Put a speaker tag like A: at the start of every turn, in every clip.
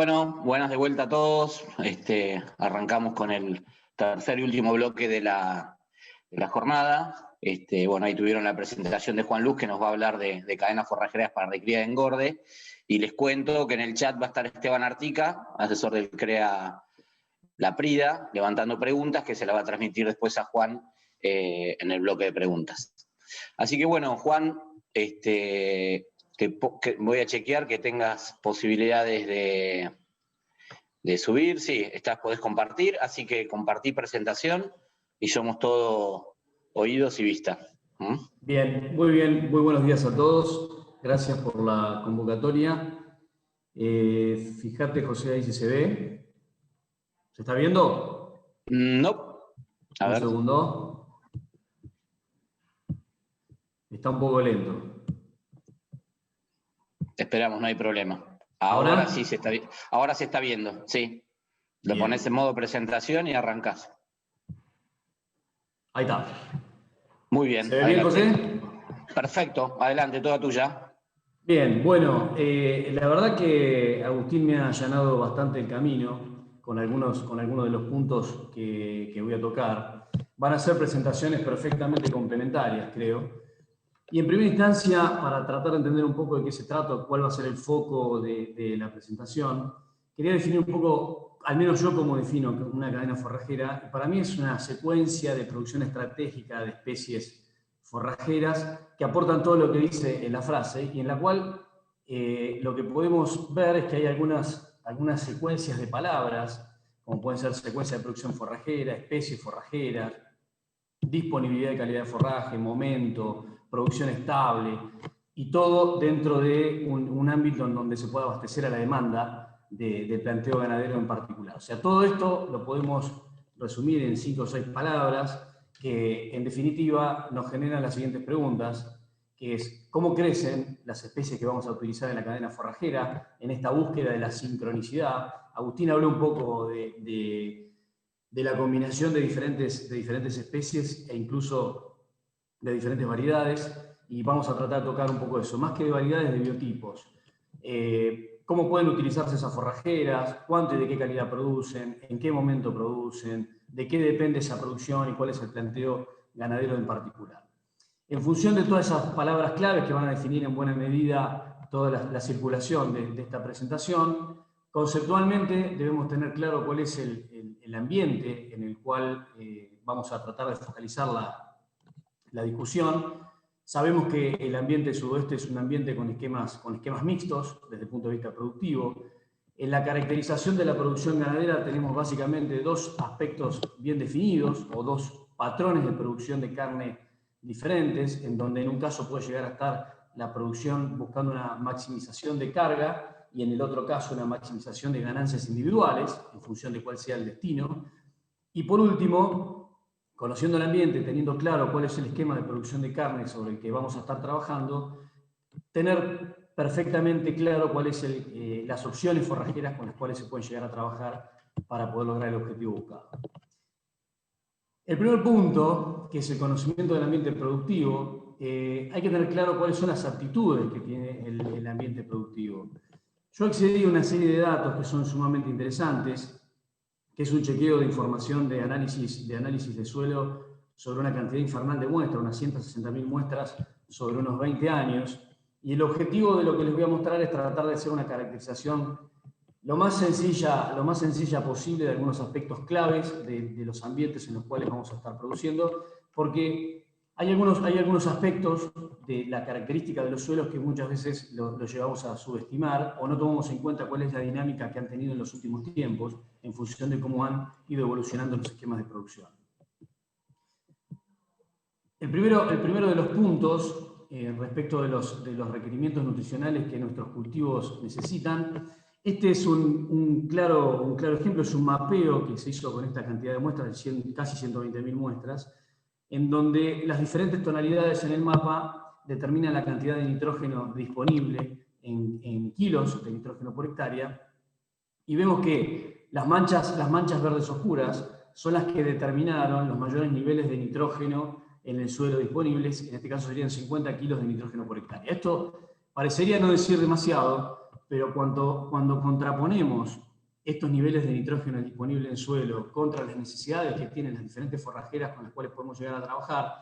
A: Bueno, buenas de vuelta a todos. Arrancamos con el tercer y último bloque de la jornada. Bueno, ahí tuvieron la presentación de Juan Luz, que nos va a hablar de cadenas forrajeras para recría de engorde. Y les cuento que en el chat va a estar Esteban Artica, asesor del CREA La Prida, levantando preguntas, que se la va a transmitir después a Juan en el bloque de preguntas. Así que bueno, Juan, voy a chequear que tengas posibilidades de subir. Sí, podés compartir, así que compartí presentación y somos todo oídos y vista.
B: Bien, muy buenos días a todos. Gracias por la convocatoria. Fíjate, José, ahí si se ve. ¿Se está viendo?
A: No. A ver.
B: Un segundo. Está un poco lento.
A: Esperamos, no hay problema. Ahora sí se está, ahora se está viendo, sí. Lo pones en modo presentación y arrancás.
B: Ahí está.
A: Muy bien.
B: ¿Se ve bien, José?
A: Perfecto, adelante, toda tuya.
B: Bien, bueno, la verdad que Agustín me ha allanado bastante el camino con algunos de los puntos que voy a tocar. Van a ser presentaciones perfectamente complementarias, creo. Y en primera instancia, para tratar de entender un poco de qué se trata, cuál va a ser el foco de la presentación, quería definir un poco, al menos yo como defino una cadena forrajera. Para mí es una secuencia de producción estratégica de especies forrajeras que aportan todo lo que dice en la frase y en la cual lo que podemos ver es que hay algunas secuencias de palabras, como pueden ser secuencia de producción forrajera, especies forrajeras, disponibilidad de calidad de forraje, momento, producción estable, y todo dentro de un ámbito en donde se pueda abastecer a la demanda del planteo ganadero en particular. O sea, todo esto lo podemos resumir en 5 o 6 palabras que, en definitiva, nos generan las siguientes preguntas, que es, ¿cómo crecen las especies que vamos a utilizar en la cadena forrajera en esta búsqueda de la sincronicidad? Agustín habló un poco de la combinación de diferentes especies e incluso de diferentes variedades, y vamos a tratar de tocar un poco eso, más que de variedades, de biotipos. ¿Cómo pueden utilizarse esas forrajeras? ¿Cuánto y de qué calidad producen? ¿En qué momento producen? ¿De qué depende esa producción y cuál es el planteo ganadero en particular? En función de todas esas palabras claves que van a definir en buena medida toda la circulación de esta presentación, conceptualmente debemos tener claro cuál es el ambiente en el cual vamos a tratar de focalizar la discusión. Sabemos que el ambiente sudoeste es un ambiente con esquemas mixtos desde el punto de vista productivo. En la caracterización de la producción ganadera tenemos básicamente dos aspectos bien definidos, o dos patrones de producción de carne diferentes, en donde en un caso puede llegar a estar la producción buscando una maximización de carga y en el otro caso una maximización de ganancias individuales en función de cuál sea el destino. Y por último, conociendo el ambiente, teniendo claro cuál es el esquema de producción de carne sobre el que vamos a estar trabajando, tener perfectamente claro cuáles son las opciones forrajeras con las cuales se puede llegar a trabajar para poder lograr el objetivo buscado. El primer punto, que es el conocimiento del ambiente productivo, hay que tener claro cuáles son las aptitudes que tiene el ambiente productivo. Yo accedí a una serie de datos que son sumamente interesantes, que es un chequeo de información de análisis de suelo sobre una cantidad infernal de muestras, unas 160.000 muestras sobre unos 20 años, y el objetivo de lo que les voy a mostrar es tratar de hacer una caracterización lo más sencilla posible de algunos aspectos claves de los ambientes en los cuales vamos a estar produciendo, porque hay algunos aspectos de la característica de los suelos que muchas veces lo llevamos a subestimar o no tomamos en cuenta cuál es la dinámica que han tenido en los últimos tiempos en función de cómo han ido evolucionando los esquemas de producción. El primero de los puntos respecto de los requerimientos nutricionales que nuestros cultivos necesitan. Este es un claro ejemplo, es un mapeo que se hizo con esta cantidad de muestras, casi 120.000 muestras, en donde las diferentes tonalidades en el mapa determinan la cantidad de nitrógeno disponible en kilos de nitrógeno por hectárea, y vemos que las manchas verdes oscuras son las que determinaron los mayores niveles de nitrógeno en el suelo disponibles. En este caso serían 50 kilos de nitrógeno por hectárea. Esto parecería no decir demasiado, pero cuando contraponemos estos niveles de nitrógeno disponible en el suelo contra las necesidades que tienen las diferentes forrajeras con las cuales podemos llegar a trabajar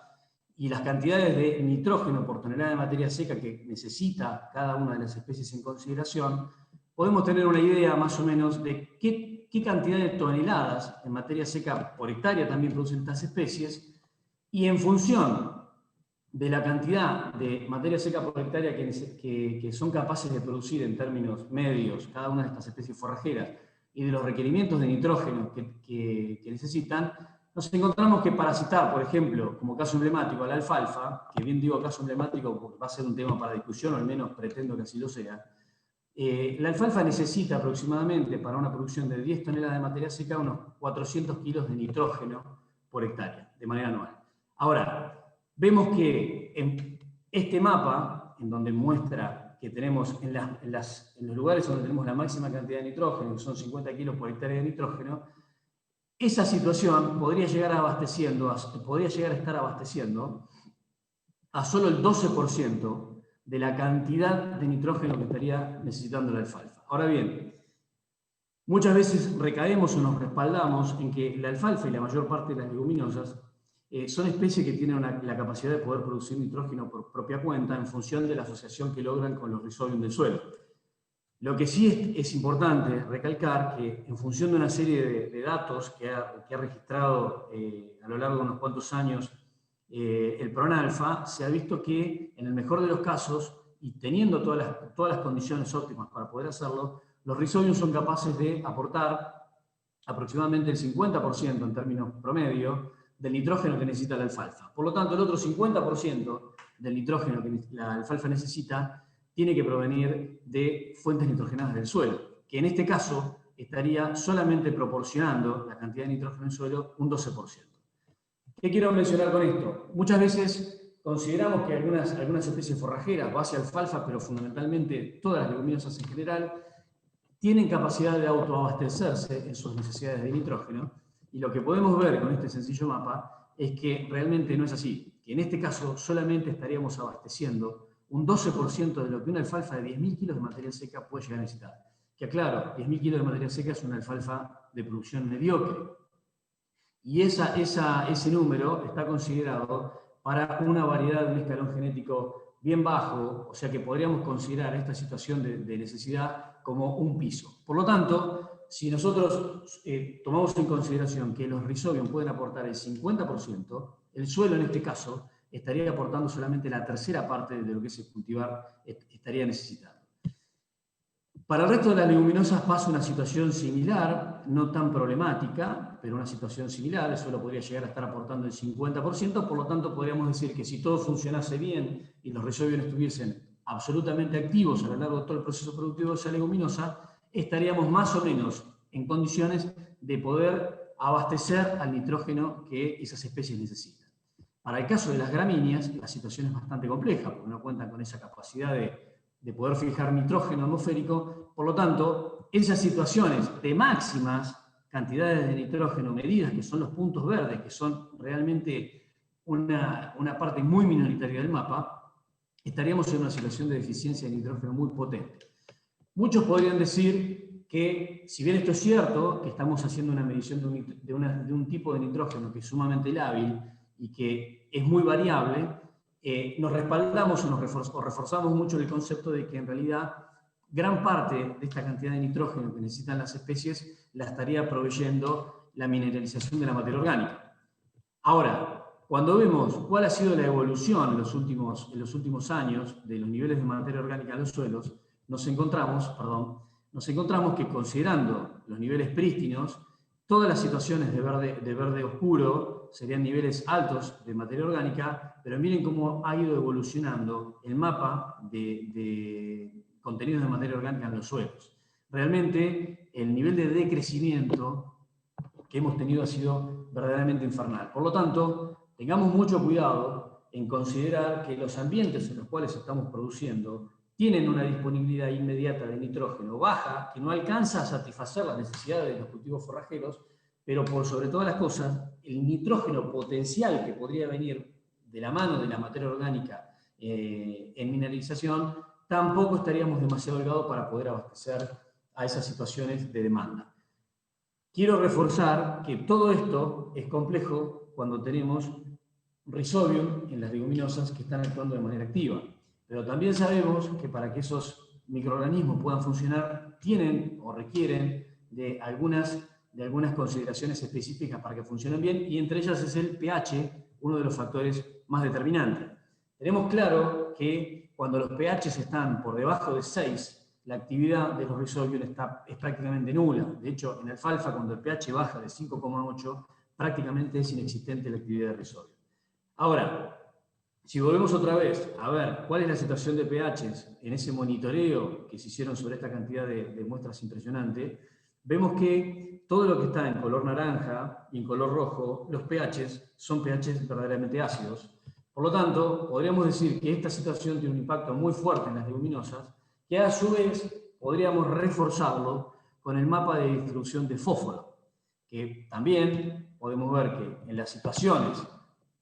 B: y las cantidades de nitrógeno por tonelada de materia seca que necesita cada una de las especies en consideración, podemos tener una idea más o menos de qué cantidad de toneladas en materia seca por hectárea también producen estas especies, y en función de la cantidad de materia seca por hectárea que son capaces de producir en términos medios cada una de estas especies forrajeras y de los requerimientos de nitrógeno que necesitan, nos encontramos que para citar, por ejemplo, como caso emblemático a la alfalfa, que bien digo caso emblemático porque va a ser un tema para discusión, o al menos pretendo que así lo sea, la alfalfa necesita aproximadamente para una producción de 10 toneladas de materia seca unos 400 kilos de nitrógeno por hectárea, de manera anual. Ahora, vemos que en este mapa, en donde muestra que tenemos en los lugares donde tenemos la máxima cantidad de nitrógeno, que son 50 kilos por hectárea de nitrógeno, esa situación podría llegar a estar abasteciendo a solo el 12% de la cantidad de nitrógeno que estaría necesitando la alfalfa. Ahora bien, muchas veces recaemos o nos respaldamos en que la alfalfa y la mayor parte de las leguminosas son especies que tienen la capacidad de poder producir nitrógeno por propia cuenta en función de la asociación que logran con los rhizobium del suelo. Lo que sí es importante recalcar que en función de una serie de datos que ha registrado a lo largo de unos cuantos años el PRONALFA, se ha visto que en el mejor de los casos, y teniendo todas las condiciones óptimas para poder hacerlo, los rhizobium son capaces de aportar aproximadamente el 50% en términos promedio del nitrógeno que necesita la alfalfa. Por lo tanto, el otro 50% del nitrógeno que la alfalfa necesita tiene que provenir de fuentes nitrogenadas del suelo, que en este caso estaría solamente proporcionando la cantidad de nitrógeno en el suelo un 12%. ¿Qué quiero mencionar con esto? Muchas veces consideramos que algunas especies forrajeras, base alfalfa, pero fundamentalmente todas las leguminosas en general, tienen capacidad de autoabastecerse en sus necesidades de nitrógeno, y lo que podemos ver con este sencillo mapa es que realmente no es así, que en este caso solamente estaríamos abasteciendo un 12% de lo que una alfalfa de 10.000 kilos de materia seca puede llegar a necesitar. Que aclaro, 10.000 kilos de materia seca es una alfalfa de producción mediocre. Y ese número está considerado para una variedad de un escalón genético bien bajo, o sea que podríamos considerar esta situación de necesidad como un piso. Por lo tanto, si nosotros tomamos en consideración que los rhizobium pueden aportar el 50%, el suelo en este caso estaría aportando solamente la tercera parte de lo que ese cultivar estaría necesitando. Para el resto de las leguminosas pasa una situación similar, no tan problemática, pero una situación similar. El suelo podría llegar a estar aportando el 50%, por lo tanto podríamos decir que si todo funcionase bien y los rhizobium estuviesen absolutamente activos a lo largo de todo el proceso productivo de esa leguminosa, estaríamos más o menos en condiciones de poder abastecer al nitrógeno que esas especies necesitan. Para el caso de las gramíneas, la situación es bastante compleja, porque no cuentan con esa capacidad de poder fijar nitrógeno atmosférico. Por lo tanto, esas situaciones de máximas cantidades de nitrógeno medidas, que son los puntos verdes, que son realmente una parte muy minoritaria del mapa, estaríamos en una situación de deficiencia de nitrógeno muy potente. Muchos podrían decir que, si bien esto es cierto, que estamos haciendo una medición de un tipo de nitrógeno que es sumamente lábil y que es muy variable, nos respaldamos o reforzamos mucho el concepto de que en realidad gran parte de esta cantidad de nitrógeno que necesitan las especies la estaría proveyendo la mineralización de la materia orgánica. Ahora, cuando vemos cuál ha sido la evolución en los últimos años de los niveles de materia orgánica en los suelos, nos encontramos que, considerando los niveles prístinos, todas las situaciones de verde oscuro serían niveles altos de materia orgánica, pero miren cómo ha ido evolucionando el mapa de contenidos de materia orgánica en los suelos. Realmente el nivel de decrecimiento que hemos tenido ha sido verdaderamente infernal. Por lo tanto, tengamos mucho cuidado en considerar que los ambientes en los cuales estamos produciendo tienen una disponibilidad inmediata de nitrógeno baja, que no alcanza a satisfacer las necesidades de los cultivos forrajeros, pero por sobre todas las cosas, el nitrógeno potencial que podría venir de la mano de la materia orgánica en mineralización tampoco estaríamos demasiado holgados para poder abastecer a esas situaciones de demanda. Quiero reforzar que todo esto es complejo cuando tenemos Rhizobium en las leguminosas que están actuando de manera activa. Pero también sabemos que para que esos microorganismos puedan funcionar, tienen o requieren de algunas consideraciones específicas para que funcionen bien, y entre ellas es el pH, uno de los factores más determinantes. Tenemos claro que cuando los pHs están por debajo de 6, la actividad de los Rhizobium es prácticamente nula. De hecho, en alfalfa, cuando el pH baja de 5,8, prácticamente es inexistente la actividad de Rhizobium. Ahora, si volvemos otra vez a ver cuál es la situación de pHs en ese monitoreo que se hicieron sobre esta cantidad de muestras impresionante, vemos que todo lo que está en color naranja y en color rojo, los pHs son pHs verdaderamente ácidos. Por lo tanto, podríamos decir que esta situación tiene un impacto muy fuerte en las leguminosas, que a su vez podríamos reforzarlo con el mapa de distribución de fósforo, que también podemos ver que en las situaciones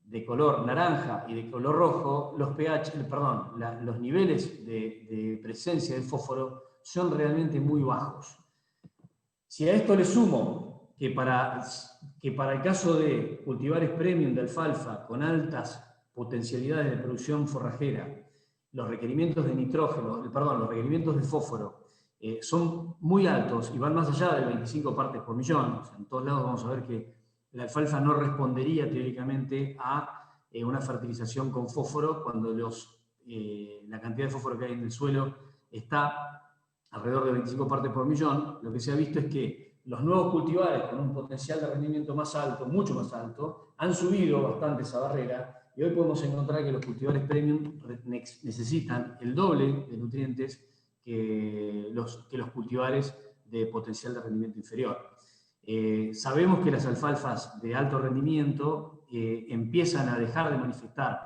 B: de color naranja y de color rojo, los niveles de presencia del fósforo son realmente muy bajos. Si a esto le sumo que para el caso de cultivares premium de alfalfa con altas potencialidades de producción forrajera, los requerimientos de nitrógeno, los requerimientos de fósforo son muy altos y van más allá de 25 partes por millón. O sea, en todos lados vamos a ver que la alfalfa no respondería teóricamente a una fertilización con fósforo cuando la cantidad de fósforo que hay en el suelo está alrededor de 25 partes por millón. Lo que se ha visto es que los nuevos cultivares con un potencial de rendimiento más alto, mucho más alto, han subido bastante esa barrera, y hoy podemos encontrar que los cultivares premium necesitan el doble de nutrientes que los cultivares de potencial de rendimiento inferior. Sabemos que las alfalfas de alto rendimiento empiezan a dejar de manifestar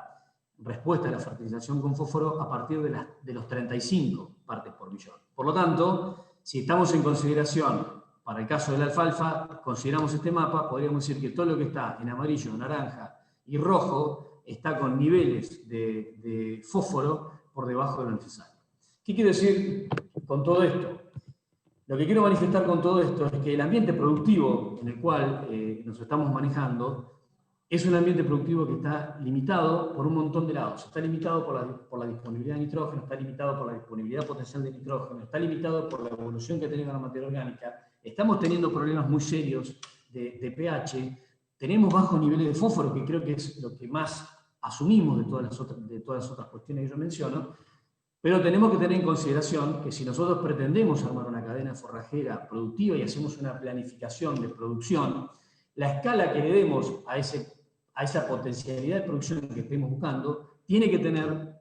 B: respuesta a la fertilización con fósforo a partir de los 35 partes por millón. Por lo tanto, si estamos en consideración, para el caso de la alfalfa, consideramos este mapa, podríamos decir que todo lo que está en amarillo, naranja y rojo está con niveles de fósforo por debajo de lo necesario. ¿Qué quiero decir con todo esto? Lo que quiero manifestar con todo esto es que el ambiente productivo en el cual nos estamos manejando es un ambiente productivo que está limitado por un montón de lados. Está limitado por la disponibilidad de nitrógeno, está limitado por la disponibilidad potencial de nitrógeno, está limitado por la evolución que ha tenido la materia orgánica. Estamos teniendo problemas muy serios de pH. Tenemos bajos niveles de fósforo, que creo que es lo que más asumimos de todas las otras cuestiones que yo menciono. Pero tenemos que tener en consideración que si nosotros pretendemos armar una cadena forrajera productiva y hacemos una planificación de producción, la escala que le demos a esa potencialidad de producción que estemos buscando tiene que tener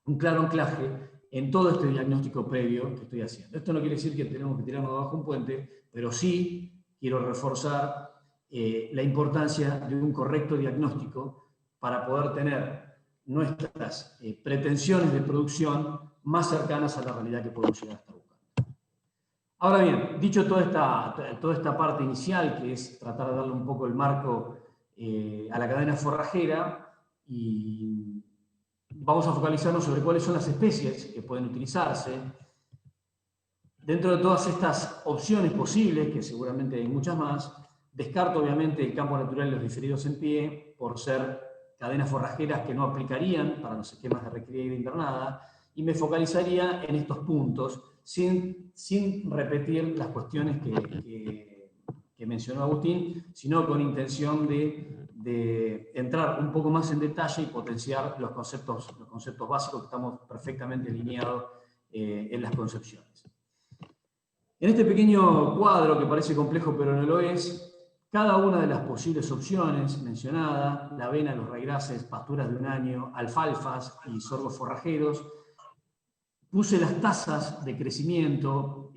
B: un claro anclaje en todo este diagnóstico previo que estoy haciendo. Esto no quiere decir que tenemos que tirarnos abajo un puente, pero sí quiero reforzar la importancia de un correcto diagnóstico para poder tener nuestras pretensiones de producción más cercanas a la realidad que podemos llegar a estar buscando. Ahora bien, dicho toda esta parte inicial, que es tratar de darle un poco el marco a la cadena forrajera, y vamos a focalizarnos sobre cuáles son las especies que pueden utilizarse. Dentro de todas estas opciones posibles, que seguramente hay muchas más, descarto obviamente el campo natural y los diferidos en pie, por ser cadenas forrajeras que no aplicarían para los esquemas de recría y de invernada, y me focalizaría en estos puntos, sin repetir las cuestiones que mencionó Agustín, sino con intención de entrar un poco más en detalle y potenciar los conceptos básicos que estamos perfectamente alineados en las concepciones. En este pequeño cuadro, que parece complejo pero no lo es, cada una de las posibles opciones mencionadas, la avena, los raigrases, pasturas de un año, alfalfas y sorgos forrajeros, puse las tasas de crecimiento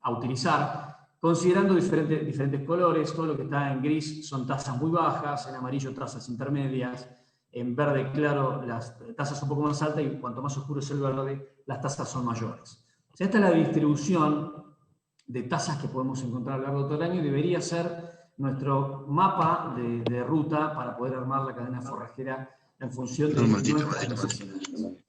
B: a utilizar, considerando diferentes colores. Todo lo que está en gris son tasas muy bajas, en amarillo tasas intermedias, en verde claro las tasas son un poco más altas, y cuanto más oscuro es el verde, las tasas son mayores. O sea, esta es la distribución de tasas que podemos encontrar a lo largo de todo el año, y debería ser nuestro mapa de ruta para poder armar la cadena forrajera en función de nuestras necesidades.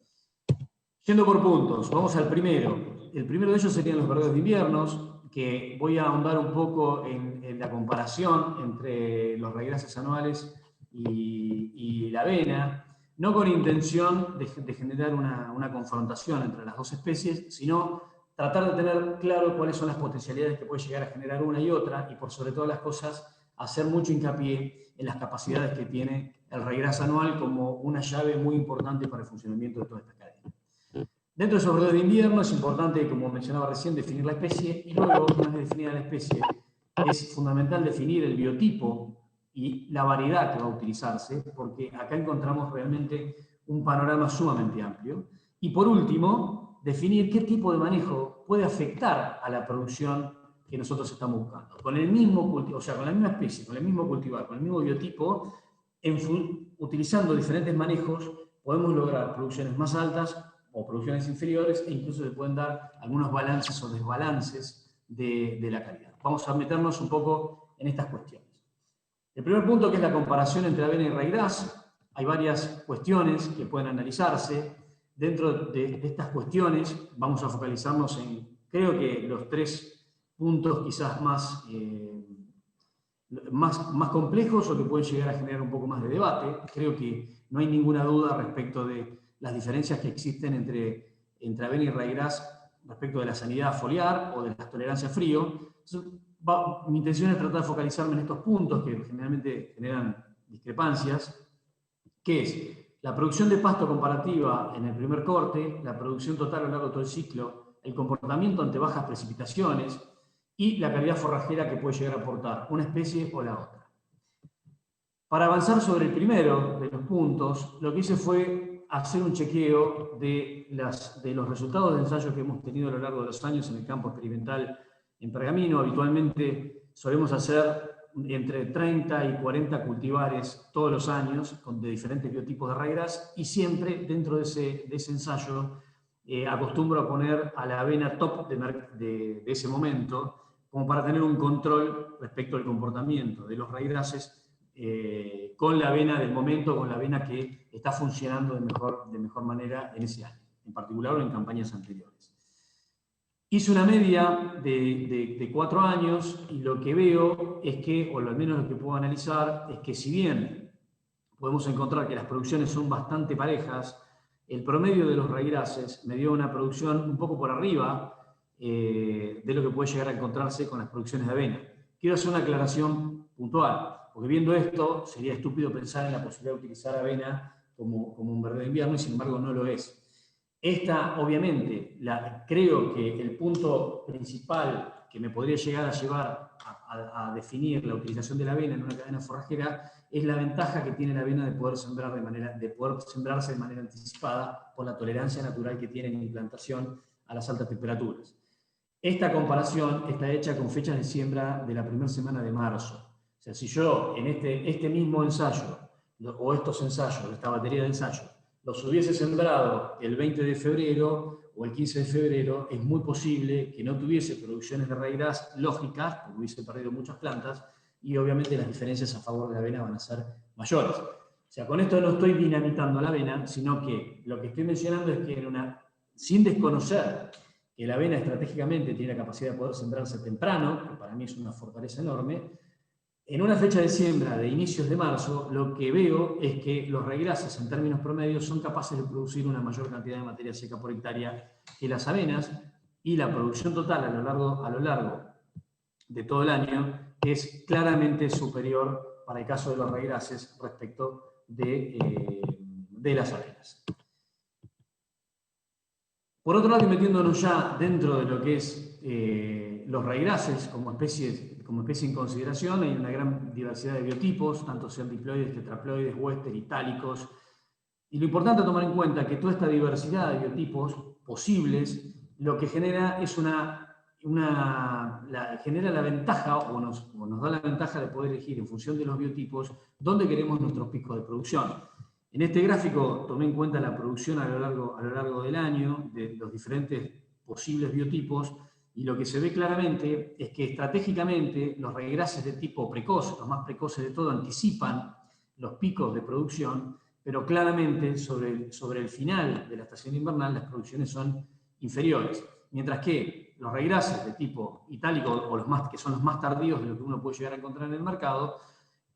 B: Yendo por puntos, vamos al primero. El primero de ellos serían los verdeos de inviernos, que voy a ahondar un poco en la comparación entre los raigrases anuales y la avena, no con intención de generar una confrontación entre las dos especies, sino tratar de tener claro cuáles son las potencialidades que puede llegar a generar una y otra, y por sobre todas las cosas, hacer mucho hincapié en las capacidades que tiene el raigras anual como una llave muy importante para el funcionamiento de toda esta cadena. Dentro de esos verdeos de invierno es importante, como mencionaba recién, definir la especie, y luego, una vez definida la especie, es fundamental definir el biotipo y la variedad que va a utilizarse, porque acá encontramos realmente un panorama sumamente amplio. Y por último, definir qué tipo de manejo puede afectar a la producción que nosotros estamos buscando. Con el mismo cultivo, o sea, con la misma especie, con el mismo cultivar, con el mismo biotipo, utilizando diferentes manejos, podemos lograr producciones más altas o producciones inferiores, e incluso se pueden dar algunos balances o desbalances de la calidad. Vamos a meternos un poco en estas cuestiones. El primer punto, que es la comparación entre avena y raigras. Hay varias cuestiones que pueden analizarse. Dentro de estas cuestiones vamos a focalizarnos en, creo que los 3 puntos quizás más complejos, o que pueden llegar a generar un poco más de debate. Creo que no hay ninguna duda respecto de las diferencias que existen entre avena y raigras respecto de la sanidad foliar o de la tolerancia a frío. Entonces, mi intención es tratar de focalizarme en estos puntos que generalmente generan discrepancias, que es la producción de pasto comparativa en el primer corte, la producción total a lo largo de todo el ciclo, el comportamiento ante bajas precipitaciones y la calidad forrajera que puede llegar a aportar una especie o la otra. Para avanzar sobre el primero de los puntos, lo que hice fue hacer un chequeo de los resultados de ensayos que hemos tenido a lo largo de los años en el campo experimental en Pergamino. Habitualmente solemos hacer entre 30 y 40 cultivares todos los años de diferentes biotipos de raigras, y siempre dentro de ese ensayo acostumbro a poner a la avena top de ese momento, como para tener un control respecto al comportamiento de los raigrases con la avena del momento, con la avena que está funcionando de mejor manera en ese año, en particular o en campañas anteriores. Hice una media de 4 años, y lo que veo es que, o al menos lo que puedo analizar, es que si bien podemos encontrar que las producciones son bastante parejas, el promedio de los raigrases me dio una producción un poco por arriba de lo que puede llegar a encontrarse con las producciones de avena. Quiero hacer una aclaración puntual, porque viendo esto sería estúpido pensar en la posibilidad de utilizar avena como un verdeo de invierno, y sin embargo no lo es. Esta, obviamente, creo que el punto principal que me podría llegar a llevar a definir la utilización de la avena en una cadena forrajera es la ventaja que tiene la avena de poder sembrarse de manera anticipada por la tolerancia natural que tiene en implantación a las altas temperaturas. Esta comparación está hecha con fechas de siembra de la primera semana de marzo. O sea, si yo en este mismo ensayo, o estos ensayos, esta batería de ensayos, los hubiese sembrado el 20 de febrero o el 15 de febrero, es muy posible que no tuviese producciones de raigras lógicas, porque hubiese perdido muchas plantas, y obviamente las diferencias a favor de la avena van a ser mayores. O sea, con esto no estoy dinamitando la avena, sino que lo que estoy mencionando es que sin desconocer que la avena estratégicamente tiene la capacidad de poder sembrarse temprano, que para mí es una fortaleza enorme, en una fecha de siembra de inicios de marzo, lo que veo es que los raigrases en términos promedios son capaces de producir una mayor cantidad de materia seca por hectárea que las avenas, y la producción total a lo largo de todo el año es claramente superior para el caso de los raigrases respecto de las avenas. Por otro lado, y metiéndonos ya dentro de lo que es los raigrases como especie en consideración, hay una gran diversidad de biotipos, tanto sean diploides, tetraploides, wester, itálicos. Y lo importante a tomar en cuenta es que toda esta diversidad de biotipos posibles lo que genera es genera la ventaja, o nos da la ventaja de poder elegir en función de los biotipos dónde queremos nuestros picos de producción. En este gráfico tomé en cuenta la producción a lo largo del año de los diferentes posibles biotipos, y lo que se ve claramente es que estratégicamente los raigrases de tipo precoz, los más precoces de todo, anticipan los picos de producción, pero claramente sobre el final de la estación invernal las producciones son inferiores. Mientras que los raigrases de tipo itálico, o que son los más tardíos de lo que uno puede llegar a encontrar en el mercado,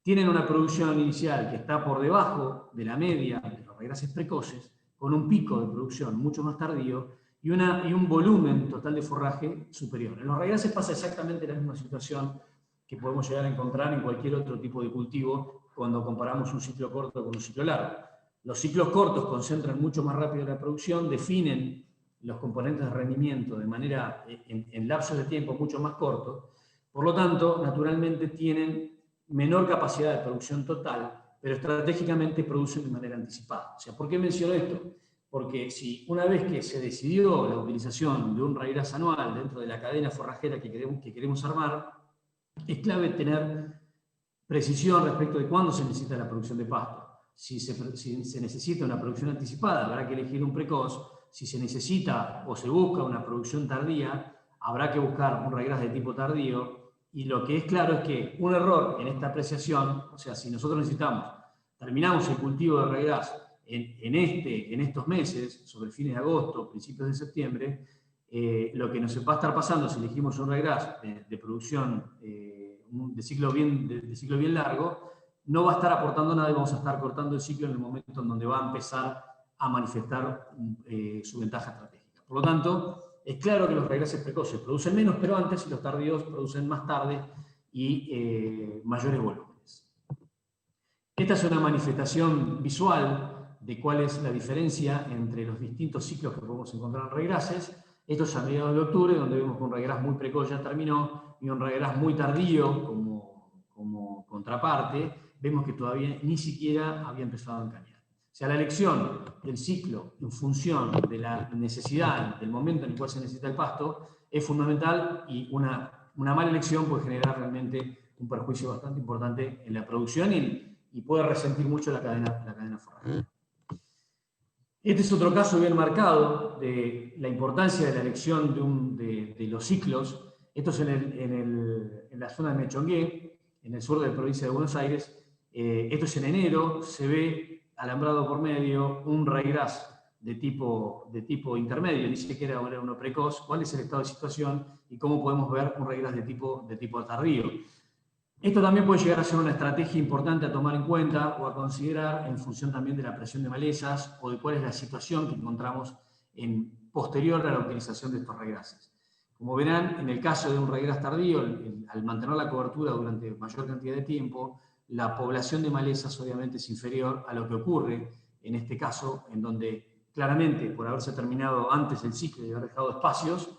B: tienen una producción inicial que está por debajo de la media de los raigrases precoces, con un pico de producción mucho más tardío y un volumen total de forraje superior. En los raigrases pasa exactamente la misma situación que podemos llegar a encontrar en cualquier otro tipo de cultivo cuando comparamos un ciclo corto con un ciclo largo. Los ciclos cortos concentran mucho más rápido la producción, definen los componentes de rendimiento de manera en lapsos de tiempo mucho más cortos, por lo tanto, naturalmente tienen menor capacidad de producción total, pero estratégicamente producen de manera anticipada. O sea, ¿por qué menciono esto? Porque si una vez que se decidió la utilización de un raigras anual dentro de la cadena forrajera que queremos armar, es clave tener precisión respecto de cuándo se necesita la producción de pasto. Si se necesita una producción anticipada, habrá que elegir un precoz. Si se necesita o se busca una producción tardía, habrá que buscar un raigras de tipo tardío. Y lo que es claro es que un error en esta apreciación, o sea, si nosotros terminamos el cultivo de raigras en estos meses, sobre fines de agosto, principios de septiembre, lo que nos va a estar pasando si elegimos un raigras de producción de ciclo bien largo, no va a estar aportando nada y vamos a estar cortando el ciclo en el momento en donde va a empezar a manifestar su ventaja estratégica. Por lo tanto, es claro que los raigrases precoces producen menos, pero antes, y los tardíos producen más tarde y mayores volúmenes. Esta es una manifestación visual de cuál es la diferencia entre los distintos ciclos que podemos encontrar en raigrases. Esto es a mediados de octubre, donde vemos que un raigras muy precoz ya terminó, y un raigras muy tardío como contraparte, vemos que todavía ni siquiera había empezado a encañar. O sea, la elección del ciclo en función de la necesidad, del momento en el cual se necesita el pasto, es fundamental, y una mala elección puede generar realmente un perjuicio bastante importante en la producción y puede resentir mucho la cadena forrajera. Este es otro caso bien marcado de la importancia de la elección de los ciclos. Esto es en la zona de Mechongué, en el sur de la provincia de Buenos Aires. Esto es en enero, se ve alambrado por medio un raigras de tipo intermedio, dice que era uno precoz. ¿Cuál es el estado de situación y cómo podemos ver un raigras de tipo tardío? Esto también puede llegar a ser una estrategia importante a tomar en cuenta o a considerar en función también de la presión de malezas o de cuál es la situación que encontramos posterior a la utilización de estos raigrases. Como verán, en el caso de un raigras tardío, al mantener la cobertura durante mayor cantidad de tiempo, la población de malezas obviamente es inferior a lo que ocurre en este caso, en donde claramente, por haberse terminado antes el ciclo y haber dejado espacios,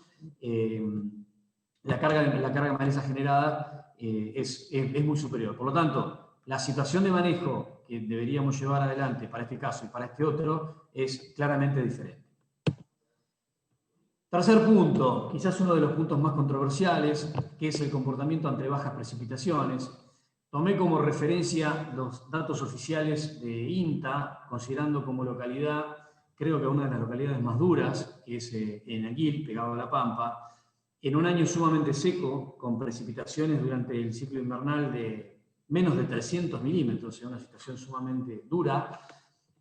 B: la carga de maleza generada es muy superior. Por lo tanto, la situación de manejo que deberíamos llevar adelante para este caso y para este otro es claramente diferente. Tercer punto, quizás uno de los puntos más controversiales, que es el comportamiento ante bajas precipitaciones. Tomé como referencia los datos oficiales de INTA, considerando como localidad, creo que una de las localidades más duras, que es en Aguil, pegado a La Pampa, en un año sumamente seco, con precipitaciones durante el ciclo invernal de menos de 300 milímetros, o sea, una situación sumamente dura.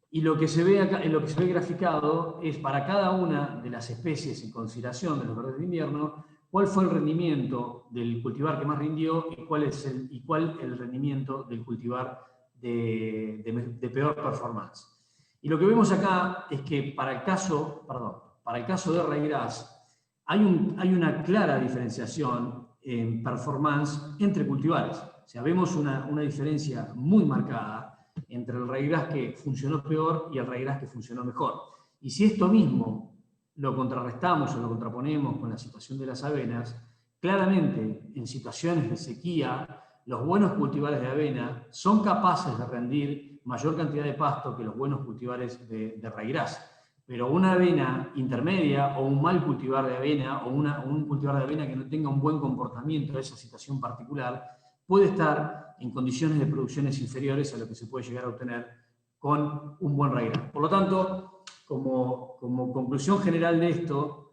B: Y lo que se ve acá, lo que se ve graficado es para cada una de las especies en consideración de los verdes de invierno, cuál fue el rendimiento del cultivar que más rindió y cuál el rendimiento del cultivar de peor performance. Y lo que vemos acá es que para el caso de raigras, hay una clara diferenciación en performance entre cultivares. O sea, vemos una diferencia muy marcada entre el raigras que funcionó peor y el raigras que funcionó mejor. Y si esto mismo lo contrarrestamos o lo contraponemos con la situación de las avenas, claramente en situaciones de sequía, los buenos cultivares de avena son capaces de rendir mayor cantidad de pasto que los buenos cultivares de raigras. Pero una avena intermedia o un mal cultivar de avena o un cultivar de avena que no tenga un buen comportamiento de esa situación particular puede estar en condiciones de producciones inferiores a lo que se puede llegar a obtener con un buen raigras. Por lo tanto, como conclusión general de esto,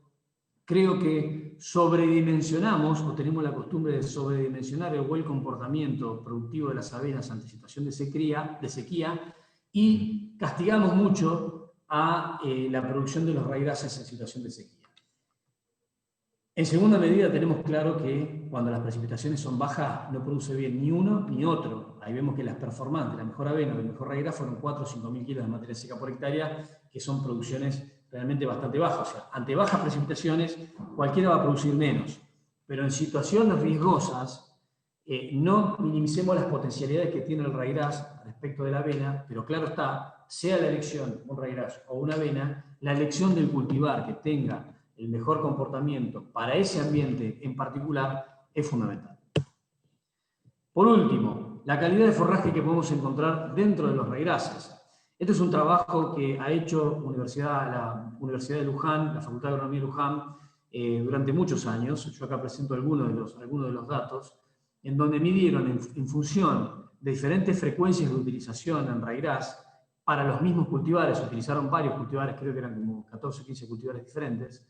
B: creo que sobredimensionamos o tenemos la costumbre de sobredimensionar el buen comportamiento productivo de las avenas ante situación de sequía y castigamos mucho a la producción de los raíces en situación de sequía. En segunda medida, tenemos claro que cuando las precipitaciones son bajas, no produce bien ni uno ni otro. Ahí vemos que las performantes, la mejor avena o el mejor raíz fueron 4 o 5 mil kilos de materia seca por hectárea, que son producciones realmente bastante bajas. O sea, ante bajas precipitaciones, cualquiera va a producir menos. Pero en situaciones riesgosas, no minimicemos las potencialidades que tiene el raíz respecto de la avena, pero claro está, sea la elección, un raíz o una avena, la elección del cultivar que tenga el mejor comportamiento para ese ambiente en particular es fundamental. Por último, la calidad de forraje que podemos encontrar dentro de los raíces. Este es un trabajo que ha hecho la Universidad de Luján, la Facultad de Agronomía de Luján, durante muchos años. Yo acá presento algunos de los datos, en donde midieron en función de diferentes frecuencias de utilización en raíz para los mismos cultivares, utilizaron varios cultivares, creo que eran como 14 o 15 cultivares diferentes.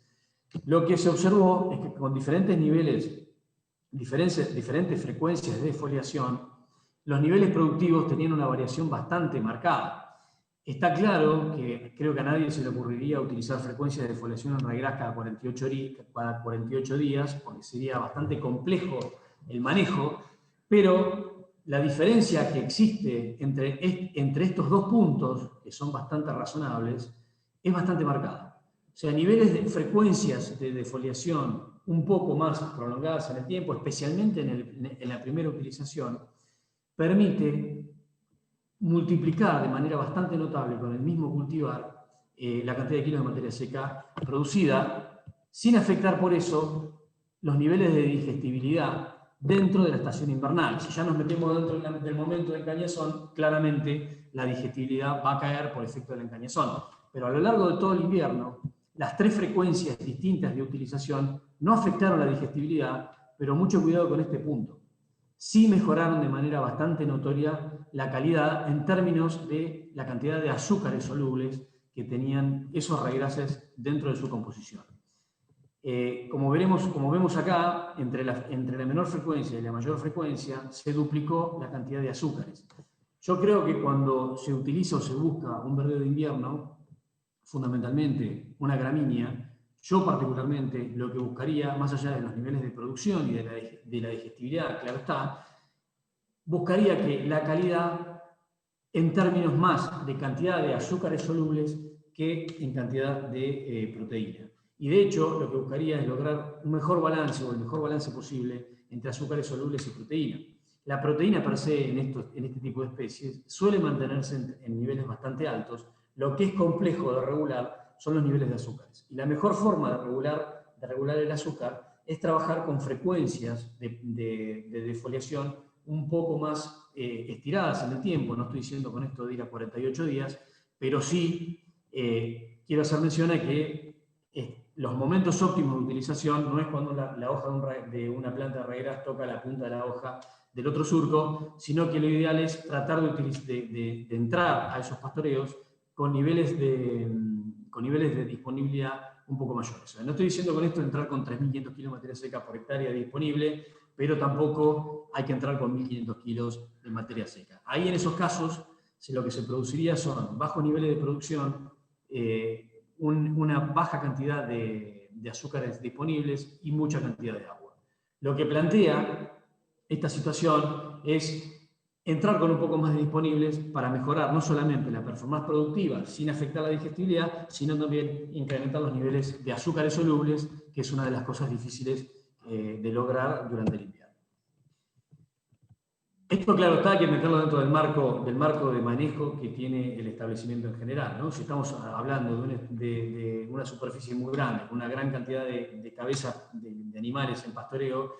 B: Lo que se observó es que con diferentes niveles, diferentes frecuencias de defoliación, los niveles productivos tenían una variación bastante marcada. Está claro que creo que a nadie se le ocurriría utilizar frecuencias de defoliación en raíz cada 48 días, porque sería bastante complejo el manejo, pero la diferencia que existe entre estos dos puntos, que son bastante razonables, es bastante marcada. O sea, niveles de frecuencias de defoliación un poco más prolongadas en el tiempo, especialmente en la primera utilización, permite multiplicar de manera bastante notable con el mismo cultivar la cantidad de kilos de materia seca producida, sin afectar por eso los niveles de digestibilidad dentro de la estación invernal. Si ya nos metemos dentro del momento del encañazón, claramente la digestibilidad va a caer por efecto del encañazón. Pero a lo largo de todo el invierno, las 3 frecuencias distintas de utilización no afectaron la digestibilidad, pero mucho cuidado con este punto. Sí mejoraron de manera bastante notoria la calidad en términos de la cantidad de azúcares solubles que tenían esos raíces dentro de su composición. Como vemos acá, entre la menor frecuencia y la mayor frecuencia, se duplicó la cantidad de azúcares. Yo creo que cuando se utiliza o se busca un verdeo de invierno, fundamentalmente una gramínea, yo particularmente lo que buscaría, más allá de los niveles de producción y de la digestibilidad, claro está, buscaría que la calidad en términos más de cantidad de azúcares solubles que en cantidad de proteína. Y de hecho, lo que buscaría es lograr un mejor balance o el mejor balance posible entre azúcares solubles y proteína. La proteína per se en este tipo de especies suele mantenerse en niveles bastante altos. Lo que es complejo de regular son los niveles de azúcares. Y la mejor forma de regular el azúcar es trabajar con frecuencias de defoliación un poco más estiradas en el tiempo. No estoy diciendo con esto de ir a 48 días, pero sí quiero hacer mención a que los momentos óptimos de utilización no es cuando la hoja de una planta de raíz toca la punta de la hoja del otro surco, sino que lo ideal es tratar de entrar a esos pastoreos con niveles de disponibilidad un poco mayores. O sea, no estoy diciendo con esto entrar con 3.500 kilos de materia seca por hectárea disponible, pero tampoco hay que entrar con 1.500 kilos de materia seca. Ahí en esos casos lo que se produciría son bajos niveles de producción, una baja cantidad de azúcares disponibles y mucha cantidad de agua. Lo que plantea esta situación es entrar con un poco más de disponibles para mejorar no solamente la performance productiva sin afectar la digestibilidad, sino también incrementar los niveles de azúcares solubles, que es una de las cosas difíciles de lograr durante el invierno. Esto, claro está, hay que meterlo dentro del marco de manejo que tiene el establecimiento en general, ¿no? Si estamos hablando de una superficie muy grande, con una gran cantidad de cabezas de animales en pastoreo,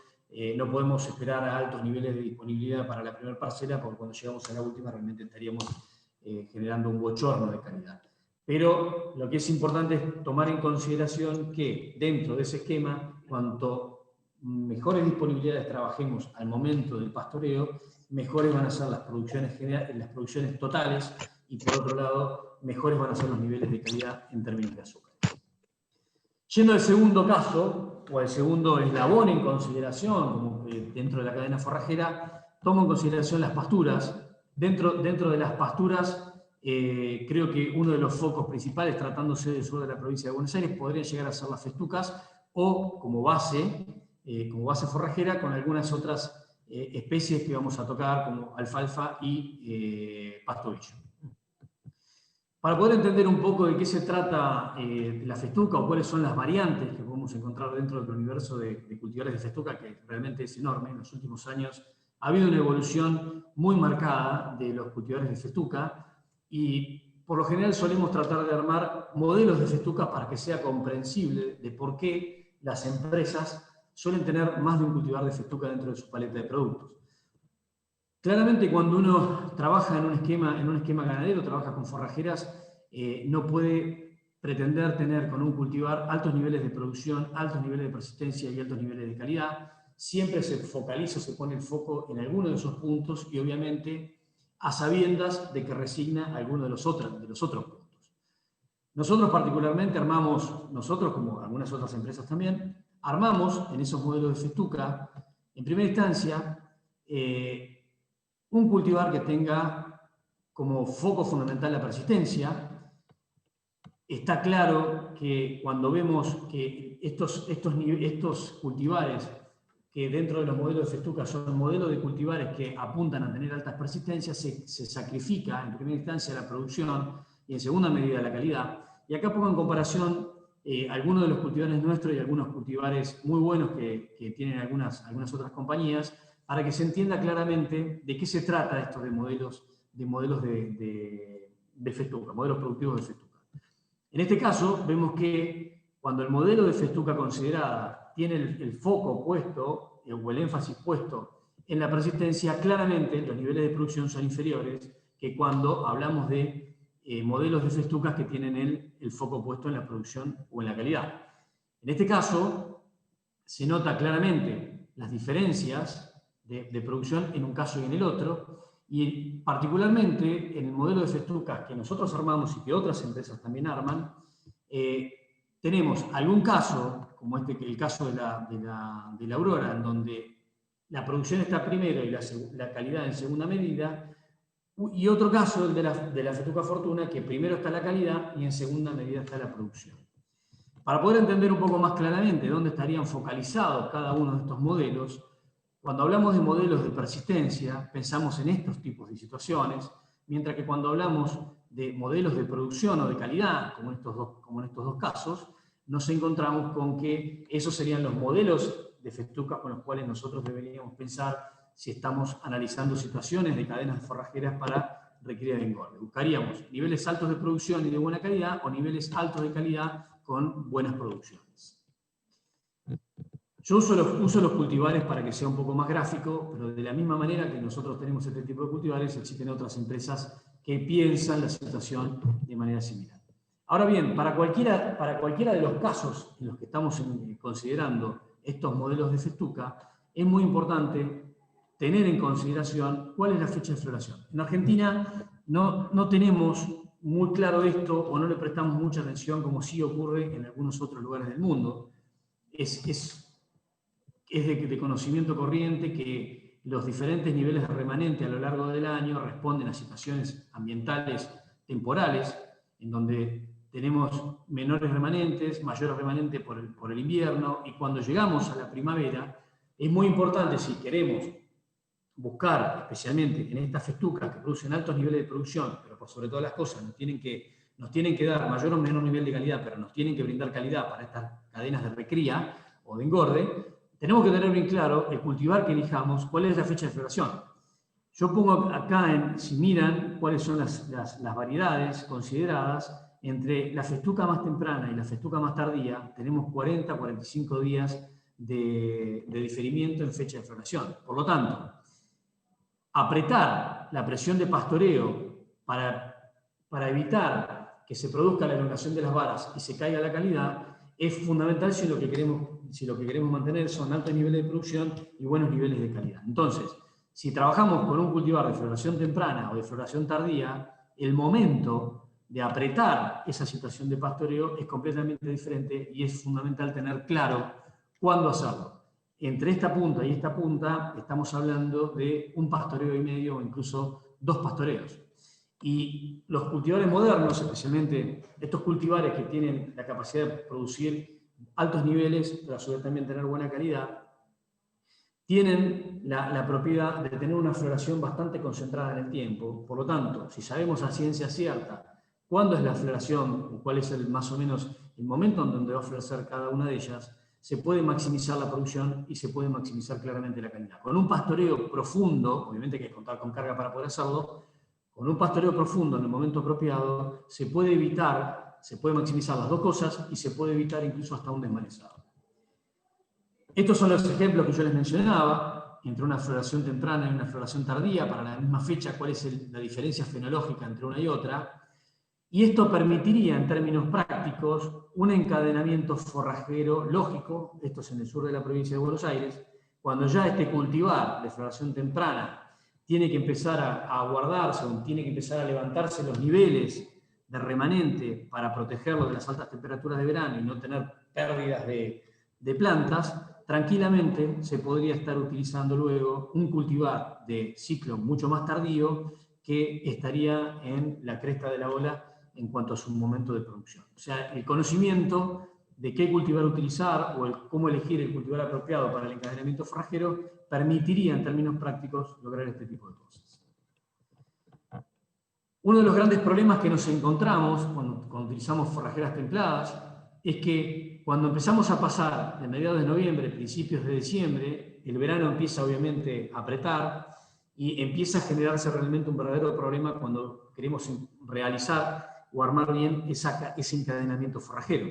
B: no podemos esperar a altos niveles de disponibilidad para la primera parcela, porque cuando llegamos a la última realmente estaríamos generando un bochorno de calidad. Pero lo que es importante es tomar en consideración que dentro de ese esquema, cuanto mejores disponibilidades trabajemos al momento del pastoreo, mejores van a ser las producciones totales y, por otro lado, mejores van a ser los niveles de calidad en términos de azúcar. Yendo al segundo caso, o al segundo eslabón en consideración, como dentro de la cadena forrajera, tomo en consideración las pasturas. Dentro de las pasturas creo que uno de los focos principales, tratándose del sur de la provincia de Buenos Aires, podrían llegar a ser las festucas o como base forrajera con algunas otras especies que vamos a tocar, como alfalfa y pastovillo. Para poder entender un poco de qué se trata la festuca o cuáles son las variantes que podemos encontrar dentro del universo de cultivares de festuca, que realmente es enorme, en los últimos años ha habido una evolución muy marcada de los cultivares de festuca y por lo general solemos tratar de armar modelos de festuca para que sea comprensible de por qué las empresas suelen tener más de un cultivar de festuca dentro de su paleta de productos. Claramente cuando uno trabaja en un esquema ganadero, trabaja con forrajeras, no puede pretender tener con un cultivar altos niveles de producción, altos niveles de persistencia y altos niveles de calidad. Siempre se focaliza, se pone el foco en alguno de esos puntos y obviamente a sabiendas de que resigna alguno de los otros puntos. Nosotros particularmente nosotros como algunas otras empresas también, armamos en esos modelos de festuca, en primera instancia, un cultivar que tenga como foco fundamental la persistencia. Está claro que cuando vemos que estos cultivares, que dentro de los modelos de festuca son modelos de cultivares que apuntan a tener altas persistencias, se sacrifica en primera instancia la producción y en segunda medida la calidad. Y acá pongo en comparación algunos de los cultivares nuestros y algunos cultivares muy buenos que tienen algunas otras compañías, para que se entienda claramente de qué se trata esto de modelos de festuca, modelos productivos de festuca. En este caso, vemos que cuando el modelo de festuca considerada tiene el foco puesto, o el énfasis puesto en la persistencia, claramente los niveles de producción son inferiores que cuando hablamos de modelos de festucas que tienen el foco puesto en la producción o en la calidad. En este caso, se nota claramente las diferencias de producción en un caso y en el otro, y particularmente en el modelo de festucas que nosotros armamos y que otras empresas también arman, tenemos algún caso, como el caso de la Aurora, en donde la producción está primero y la calidad en segunda medida, y otro caso, el de la festuca Fortuna, que primero está la calidad y en segunda medida está la producción. Para poder entender un poco más claramente dónde estarían focalizados cada uno de estos modelos, cuando hablamos de modelos de persistencia, pensamos en estos tipos de situaciones, mientras que cuando hablamos de modelos de producción o de calidad, como en estos dos casos, nos encontramos con que esos serían los modelos de festuca con los cuales nosotros deberíamos pensar si estamos analizando situaciones de cadenas forrajeras para recría de engorde. Buscaríamos niveles altos de producción y de buena calidad o niveles altos de calidad con buenas producciones. Yo uso los cultivares para que sea un poco más gráfico, pero de la misma manera que nosotros tenemos este tipo de cultivares, existen otras empresas que piensan la situación de manera similar. Ahora bien, para cualquiera de los casos en los que estamos considerando estos modelos de festuca, es muy importante tener en consideración cuál es la fecha de floración. En Argentina no tenemos muy claro esto o no le prestamos mucha atención como sí ocurre en algunos otros lugares del mundo. Es de conocimiento corriente que los diferentes niveles de remanente a lo largo del año responden a situaciones ambientales temporales, en donde tenemos menores remanentes, mayores remanentes por el invierno, y cuando llegamos a la primavera, es muy importante, si queremos buscar, especialmente en estas festucas que producen altos niveles de producción, pero por sobre todas las cosas nos tienen que dar mayor o menor nivel de calidad, pero nos tienen que brindar calidad para estas cadenas de recría o de engorde, tenemos que tener bien claro el cultivar que elijamos, cuál es la fecha de floración. Yo pongo acá, si miran, cuáles son las variedades consideradas. Entre la festuca más temprana y la festuca más tardía, tenemos 40 45 días de diferimiento en fecha de floración. Por lo tanto, apretar la presión de pastoreo para evitar que se produzca la elongación de las varas y se caiga la calidad es fundamental si lo que queremos mantener son altos niveles de producción y buenos niveles de calidad. Entonces, si trabajamos con un cultivar de floración temprana o de floración tardía, el momento de apretar esa situación de pastoreo es completamente diferente y es fundamental tener claro cuándo hacerlo. Entre esta punta y esta punta estamos hablando de un pastoreo y medio o incluso 2 pastoreos. Y los cultivares modernos, especialmente estos cultivares que tienen la capacidad de producir altos niveles, pero a su vez también tener buena calidad, tienen la propiedad de tener una floración bastante concentrada en el tiempo. Por lo tanto, si sabemos a ciencia cierta cuándo es la floración, o cuál es más o menos el momento en donde va a florecer cada una de ellas, se puede maximizar la producción y se puede maximizar claramente la calidad. Con un pastoreo profundo, obviamente hay que contar con carga para poder hacerlo, con un pastoreo profundo en el momento apropiado, se puede evitar, se puede maximizar las dos cosas y se puede evitar incluso hasta un desmalezado. Estos son los ejemplos que yo les mencionaba, entre una floración temprana y una floración tardía, para la misma fecha, cuál es la diferencia fenológica entre una y otra. Y esto permitiría, en términos prácticos, un encadenamiento forrajero lógico, esto es en el sur de la provincia de Buenos Aires, cuando ya este cultivar de floración temprana tiene que empezar a guardarse, o tiene que empezar a levantarse los niveles de remanente para protegerlo de las altas temperaturas de verano y no tener pérdidas de plantas, tranquilamente se podría estar utilizando luego un cultivar de ciclo mucho más tardío que estaría en la cresta de la ola en cuanto a su momento de producción. O sea, el conocimiento de qué cultivar utilizar o cómo elegir el cultivar apropiado para el encadenamiento forrajero permitiría, en términos prácticos, lograr este tipo de cosas. Uno de los grandes problemas que nos encontramos cuando utilizamos forrajeras templadas es que cuando empezamos a pasar de mediados de noviembre, principios de diciembre, el verano empieza obviamente a apretar y empieza a generarse realmente un verdadero problema cuando queremos realizar o armar bien ese encadenamiento forrajero.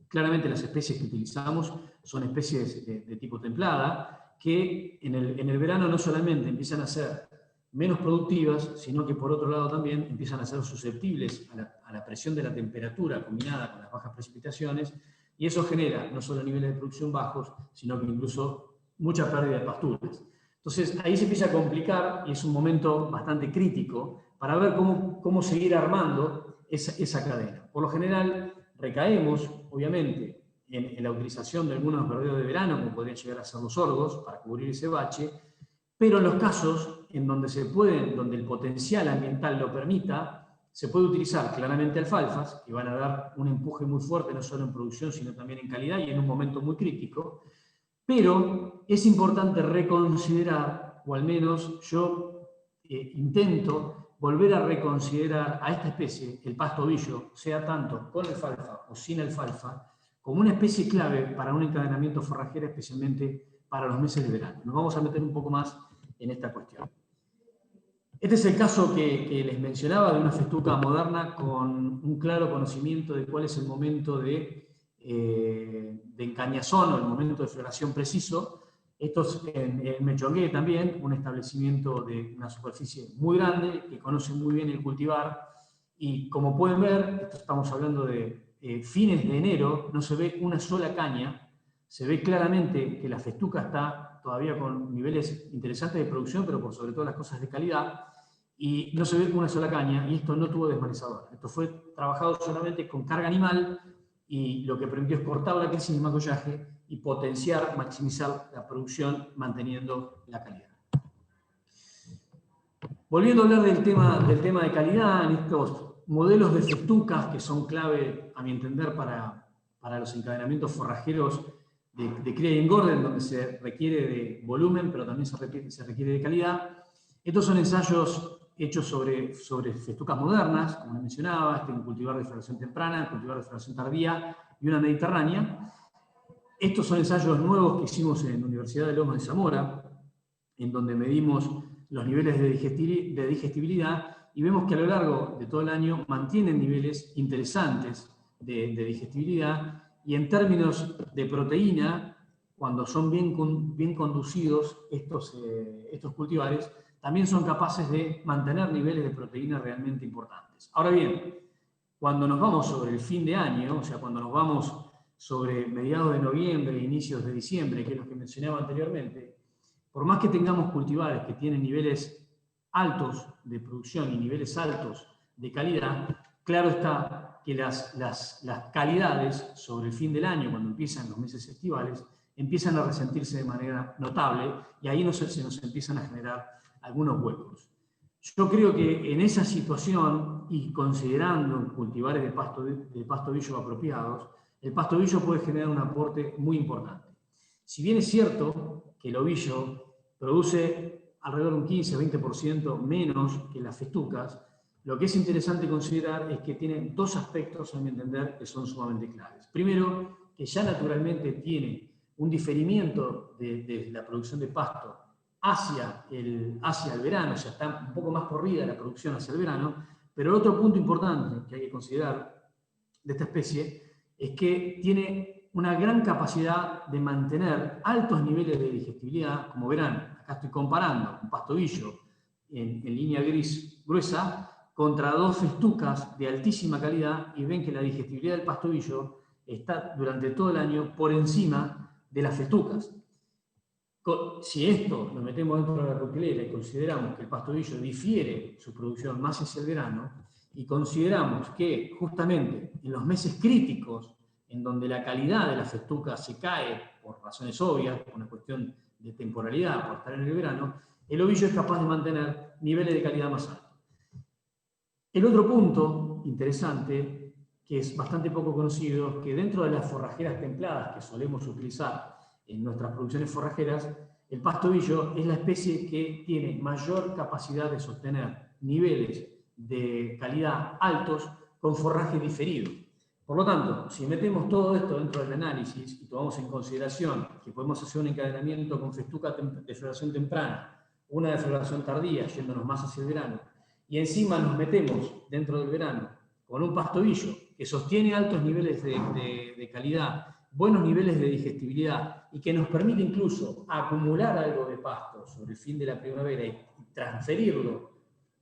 B: Claramente las especies que utilizamos son especies de tipo templada, que en el verano no solamente empiezan a ser menos productivas, sino que por otro lado también empiezan a ser susceptibles a la presión de la temperatura combinada con las bajas precipitaciones, y eso genera no solo niveles de producción bajos, sino que incluso mucha pérdida de pasturas. Entonces ahí se empieza a complicar y es un momento bastante crítico para ver cómo seguir armando esa cadena. Por lo general recaemos, obviamente, en la utilización de algunos verdeos de verano, como podrían llegar a ser los sorgos, para cubrir ese bache, pero en los casos en donde el potencial ambiental lo permita, se puede utilizar claramente alfalfas, que van a dar un empuje muy fuerte, no solo en producción, sino también en calidad y en un momento muy crítico. Pero es importante reconsiderar, o al menos yo intento volver a reconsiderar a esta especie, el pasto ovillo, sea tanto con alfalfa o sin alfalfa, como una especie clave para un encadenamiento forrajero, especialmente para los meses de verano. Nos vamos a meter un poco más en esta cuestión. Este es el caso que les mencionaba de una festuca moderna con un claro conocimiento de cuál es el momento de encañazón o el momento de floración preciso. Esto es en Mechongué también, un establecimiento de una superficie muy grande, que conoce muy bien el cultivar, y como pueden ver, estamos hablando de fines de enero, no se ve una sola caña, se ve claramente que la festuca está todavía con niveles interesantes de producción, pero por sobre todo las cosas de calidad, y no se ve una sola caña, y esto no tuvo desmalezador. Esto fue trabajado solamente con carga animal, y lo que permitió es cortar la crisis de macollaje y potenciar, maximizar la producción manteniendo la calidad. Volviendo a hablar del tema de calidad, en estos modelos de festucas que son clave, a mi entender, para los encadenamientos forrajeros de cría y engorde, en donde se requiere de volumen, pero también se requiere de calidad. Estos son ensayos hechos sobre festucas modernas, como les mencionaba, un cultivar de floración temprana, un cultivar de floración tardía y una mediterránea. Estos son ensayos nuevos que hicimos en la Universidad de Lomas de Zamora, en donde medimos los niveles de digestibilidad y vemos que a lo largo de todo el año mantienen niveles interesantes de digestibilidad, y en términos de proteína, cuando son bien conducidos estos cultivares, también son capaces de mantener niveles de proteína realmente importantes. Ahora bien, cuando nos vamos sobre el fin de año, o sea, cuando nos vamos sobre mediados de noviembre e inicios de diciembre, que es lo que mencionaba anteriormente, por más que tengamos cultivares que tienen niveles altos de producción y niveles altos de calidad, claro está que las calidades sobre el fin del año, cuando empiezan los meses estivales, empiezan a resentirse de manera notable, y ahí se nos empiezan a generar algunos huecos. Yo creo que en esa situación, y considerando cultivares de pasto billo apropiados, el pasto billo puede generar un aporte muy importante. Si bien es cierto que el ovillo produce alrededor de un 15-20% menos que las festucas, lo que es interesante considerar es que tiene dos aspectos, a mi entender, que son sumamente claves. Primero, que ya naturalmente tiene un diferimiento de la producción de pasto hacia el verano, o sea, está un poco más corrida la producción hacia el verano, pero el otro punto importante que hay que considerar de esta especie es que tiene una gran capacidad de mantener altos niveles de digestibilidad. Como verán, acá estoy comparando un pasto billo en línea gris gruesa contra dos festucas de altísima calidad, y ven que la digestibilidad del pasto billo está durante todo el año por encima de las festucas. Si esto lo metemos dentro de la coctelera y consideramos que el pasto billo difiere su producción más hacia el verano, y consideramos que justamente en los meses críticos, en donde la calidad de la festuca se cae por razones obvias, por una cuestión de temporalidad, por estar en el verano, el ovillo es capaz de mantener niveles de calidad más altos. El otro punto interesante, que es bastante poco conocido, que dentro de las forrajeras templadas que solemos utilizar en nuestras producciones forrajeras, el pasto billo es la especie que tiene mayor capacidad de sostener niveles de calidad altos con forraje diferido. Por lo tanto, si metemos todo esto dentro del análisis y tomamos en consideración que podemos hacer un encadenamiento con festuca de floración temprana, una de floración tardía, yéndonos más hacia el verano, y encima nos metemos dentro del verano con un pasto billo que sostiene altos niveles de calidad, buenos niveles de digestibilidad, y que nos permite incluso acumular algo de pasto sobre el fin de la primavera y transferirlo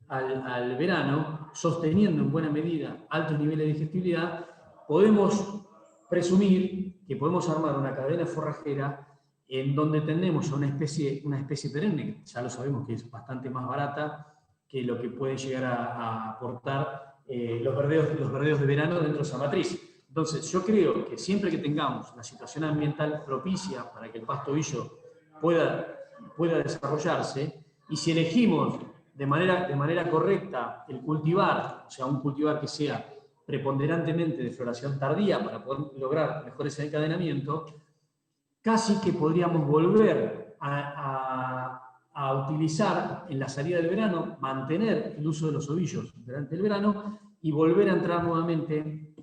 B: al verano, sosteniendo en buena medida altos niveles de digestibilidad, podemos presumir que podemos armar una cadena forrajera en donde tenemos a una especie perenne, ya lo sabemos que es bastante más barata que lo que puede llegar a aportar los verdeos de verano dentro de esa matriz. Entonces, yo creo que siempre que tengamos la situación ambiental propicia para que el pasto billo pueda desarrollarse, y si elegimos de manera correcta el cultivar, o sea, un cultivar que sea preponderantemente de floración tardía para poder lograr mejores encadenamientos, casi que podríamos volver a utilizar en la salida del verano, mantener el uso de los ovillos durante el verano y volver a entrar nuevamente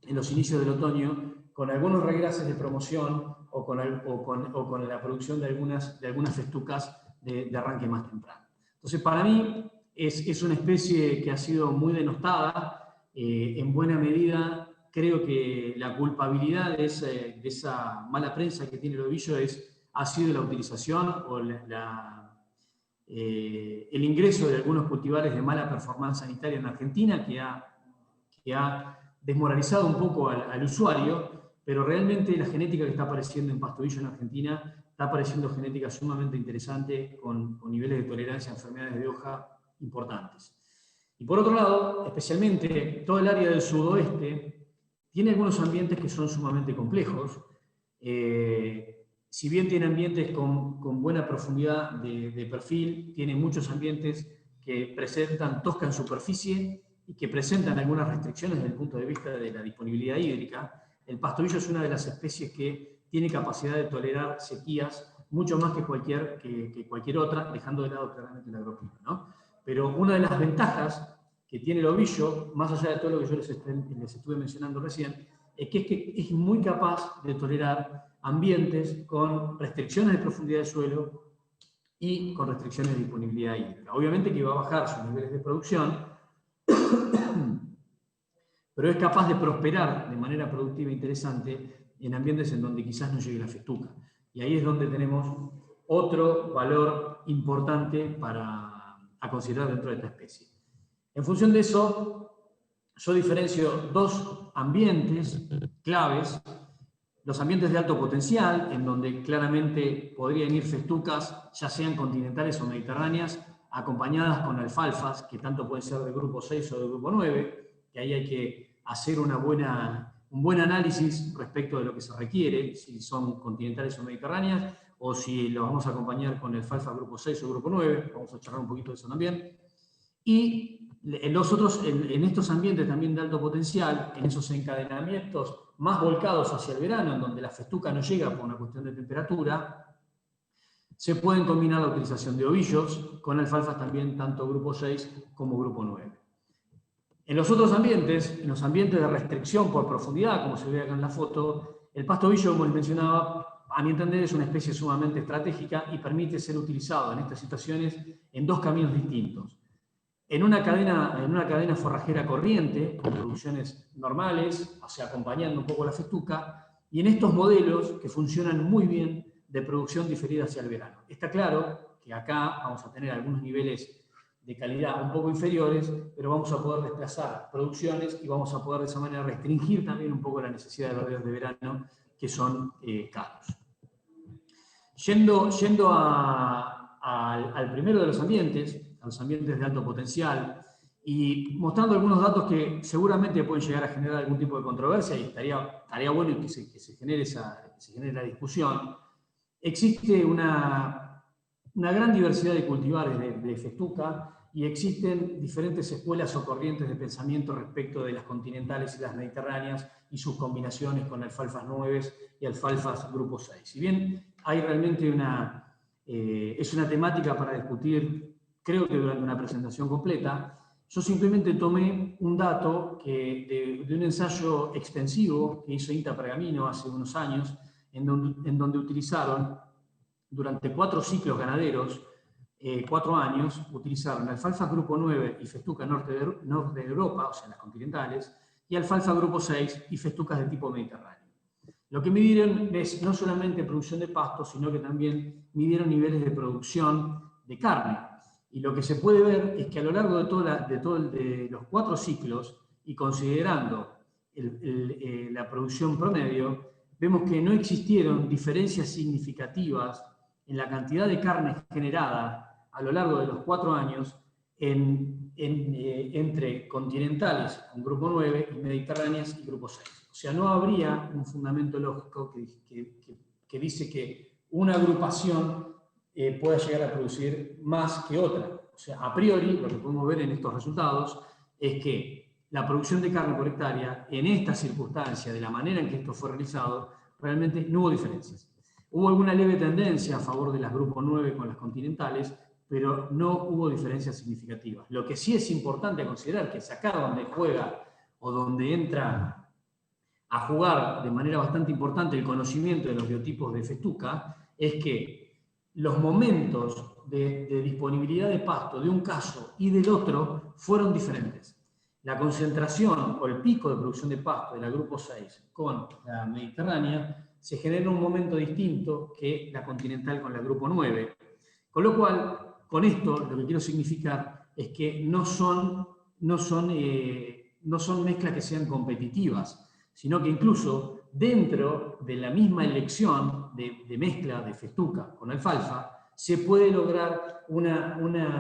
B: en los inicios del otoño con algunos regrases de promoción o con la producción de algunas festucas de arranque más temprano. Entonces, para mí es una especie que ha sido muy denostada. En buena medida, creo que la culpabilidad de esa mala prensa que tiene el ovillo ha sido la utilización o el ingreso de algunos cultivares de mala performance sanitaria en Argentina, que ha desmoralizado un poco al usuario, pero realmente la genética que está apareciendo en pasto billo en Argentina está apareciendo genética sumamente interesante con niveles de tolerancia a enfermedades de hoja importantes. Y por otro lado, especialmente todo el área del sudoeste tiene algunos ambientes que son sumamente complejos. Si bien tiene ambientes con buena profundidad de perfil, tiene muchos ambientes que presentan tosca en superficie y que presentan algunas restricciones desde el punto de vista de la disponibilidad hídrica. El pasto billo es una de las especies que tiene capacidad de tolerar sequías mucho más que cualquier otra, dejando de lado claramente la agropina, ¿no? Pero una de las ventajas que tiene el ovillo, más allá de todo lo que yo les estuve mencionando recién, es que es muy capaz de tolerar ambientes con restricciones de profundidad de suelo y con restricciones de disponibilidad hídrica. Obviamente que va a bajar sus niveles de producción, pero es capaz de prosperar de manera productiva e interesante en ambientes en donde quizás no llegue la festuca. Y ahí es donde tenemos otro valor importante a considerar dentro de esta especie. En función de eso, yo diferencio dos ambientes claves: los ambientes de alto potencial, en donde claramente podrían ir festucas, ya sean continentales o mediterráneas, acompañadas con alfalfas, que tanto pueden ser del grupo 6 o del grupo 9, que ahí hay que hacer un buen análisis respecto de lo que se requiere, si son continentales o mediterráneas, o si los vamos a acompañar con alfalfa grupo 6 o grupo 9, vamos a charlar un poquito de eso también. Y en estos ambientes también de alto potencial, en esos encadenamientos más volcados hacia el verano, en donde la festuca no llega por una cuestión de temperatura, se pueden combinar la utilización de ovillos con alfalfas también, tanto grupo 6 como grupo 9. En los otros ambientes, en los ambientes de restricción por profundidad, como se ve acá en la foto, el pasto ovillo, como les mencionaba, a mi entender es una especie sumamente estratégica y permite ser utilizado en estas situaciones en dos caminos distintos. En una cadena forrajera corriente, con producciones normales, o sea, acompañando un poco la festuca, y en estos modelos que funcionan muy bien de producción diferida hacia el verano. Está claro que acá vamos a tener algunos niveles de calidad un poco inferiores, pero vamos a poder desplazar producciones y vamos a poder de esa manera restringir también un poco la necesidad de verdeos de verano, que son caros. Yendo al primero de los ambientes, a los ambientes de alto potencial, y mostrando algunos datos que seguramente pueden llegar a generar algún tipo de controversia, y estaría bueno que se genere la discusión. Existe una gran diversidad de cultivares de festuca y existen diferentes escuelas o corrientes de pensamiento respecto de las continentales y las mediterráneas y sus combinaciones con alfalfas 9 y alfalfas grupo 6. Si bien hay realmente es una temática para discutir, creo que durante una presentación completa, yo simplemente tomé un dato de un ensayo extensivo que hizo INTA Pergamino hace unos años, en donde utilizaron durante 4 ciclos ganaderos, 4 años, utilizaron alfalfa grupo 9 y festuca norte de Europa, o sea, las continentales, y alfalfa grupo 6 y festucas de tipo mediterráneo. Lo que midieron es no solamente producción de pasto, sino que también midieron niveles de producción de carne. Y lo que se puede ver es que a lo largo de los 4 ciclos, y considerando la producción promedio, vemos que no existieron diferencias significativas en la cantidad de carne generada a lo largo de los 4 años entre continentales con grupo 9 y mediterráneas y grupo 6. O sea, no habría un fundamento lógico que dice que una agrupación pueda llegar a producir más que otra. O sea, a priori, lo que podemos ver en estos resultados es que la producción de carne por hectárea, en esta circunstancia, de la manera en que esto fue realizado, realmente no hubo diferencias. Hubo alguna leve tendencia a favor de las grupos 9 con las continentales, pero no hubo diferencias significativas. Lo que sí es importante considerar que es acá donde juega o donde entra a jugar de manera bastante importante el conocimiento de los biotipos de festuca, es que los momentos de disponibilidad de pasto de un caso y del otro fueron diferentes. La concentración o el pico de producción de pasto de la grupo 6 con la mediterránea se genera en un momento distinto que la continental con la grupo 9. Con lo cual, con esto lo que quiero significar es que no son mezclas que sean competitivas, sino que incluso dentro de la misma elección de mezcla de festuca con alfalfa, se puede lograr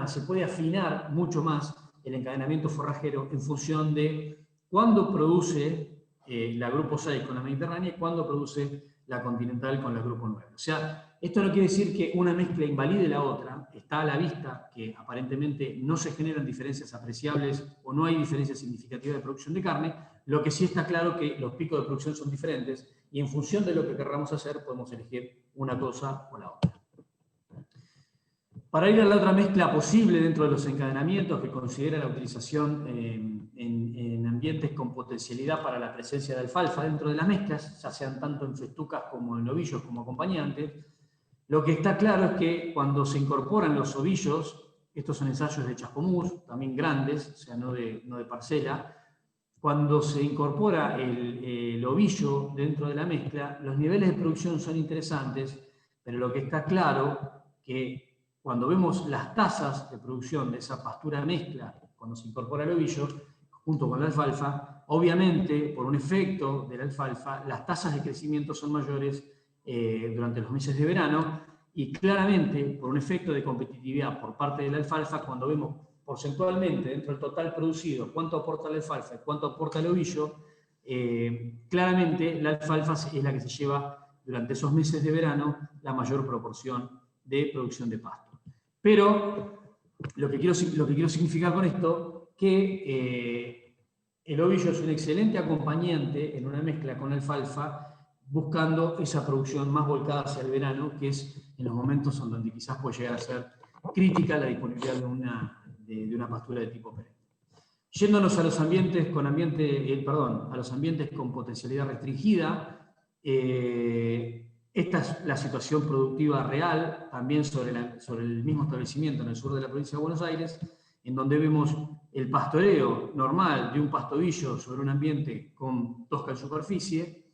B: se puede afinar mucho más el encadenamiento forrajero en función de cuándo produce la grupo 6 con la mediterránea y cuándo produce la continental con la grupo 9. O sea, esto no quiere decir que una mezcla invalide la otra, está a la vista que aparentemente no se generan diferencias apreciables o no hay diferencias significativas de producción de carne. Lo que sí está claro que los picos de producción son diferentes y en función de lo que querramos hacer podemos elegir una cosa o la otra. Para ir a la otra mezcla posible dentro de los encadenamientos que considera la utilización en ambientes con potencialidad para la presencia de alfalfa dentro de las mezclas, ya sean tanto en festucas como en ovillos como acompañantes, lo que está claro es que cuando se incorporan los ovillos, estos son ensayos de Chascomús, también grandes, o sea, no de parcela, cuando se incorpora el ovillo dentro de la mezcla, los niveles de producción son interesantes, pero lo que está claro que cuando vemos las tasas de producción de esa pastura mezcla, cuando se incorpora el ovillo, junto con la alfalfa, obviamente, por un efecto de la alfalfa, las tasas de crecimiento son mayores durante los meses de verano, y claramente, por un efecto de competitividad por parte de la alfalfa, cuando vemos porcentualmente dentro del total producido cuánto aporta la alfalfa y cuánto aporta el ovillo, claramente la alfalfa es la que se lleva durante esos meses de verano la mayor proporción de producción de pasto. Pero Lo que quiero significar con esto, que el ovillo es un excelente acompañante en una mezcla con alfalfa, buscando esa producción más volcada hacia el verano, que es en los momentos en donde quizás puede llegar a ser crítica la disponibilidad de una pastura de tipo perenne. Yéndonos a los ambientes con a los ambientes con potencialidad restringida, esta es la situación productiva real, también sobre el mismo establecimiento en el sur de la provincia de Buenos Aires, en donde vemos el pastoreo normal de un pastovillo sobre un ambiente con tosca en superficie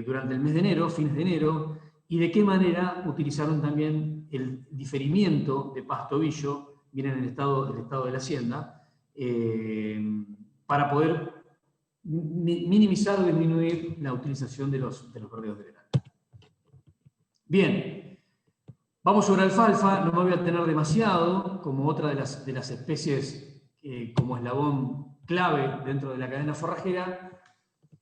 B: durante el mes de enero, fines de enero, y de qué manera utilizaron también el diferimiento de pastovillo, miren el estado de la hacienda, para poder minimizar o disminuir la utilización de los verdeos de verano. Bien, vamos sobre alfalfa, no me voy a tener demasiado, como otra de las especies como eslabón clave dentro de la cadena forrajera.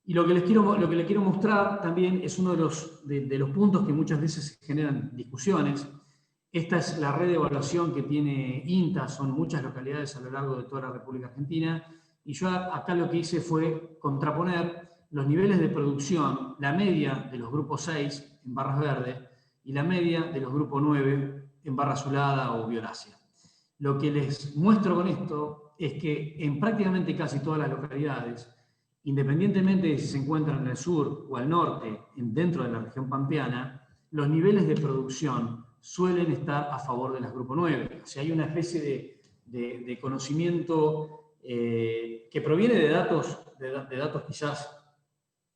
B: Y lo que les quiero mostrar también es uno de los puntos que muchas veces generan discusiones. Esta es la red de evaluación que tiene INTA, son muchas localidades a lo largo de toda la República Argentina, y yo acá lo que hice fue contraponer los niveles de producción, la media de los grupos 6 en barras verdes y la media de los grupos 9 en barra azulada o violácea. Lo que les muestro con esto es que en prácticamente casi todas las localidades, independientemente de si se encuentran en el sur o al norte, dentro de la región pampeana, los niveles de producción suelen estar a favor de las grupo 9. O sea, hay una especie de conocimiento que proviene de datos quizás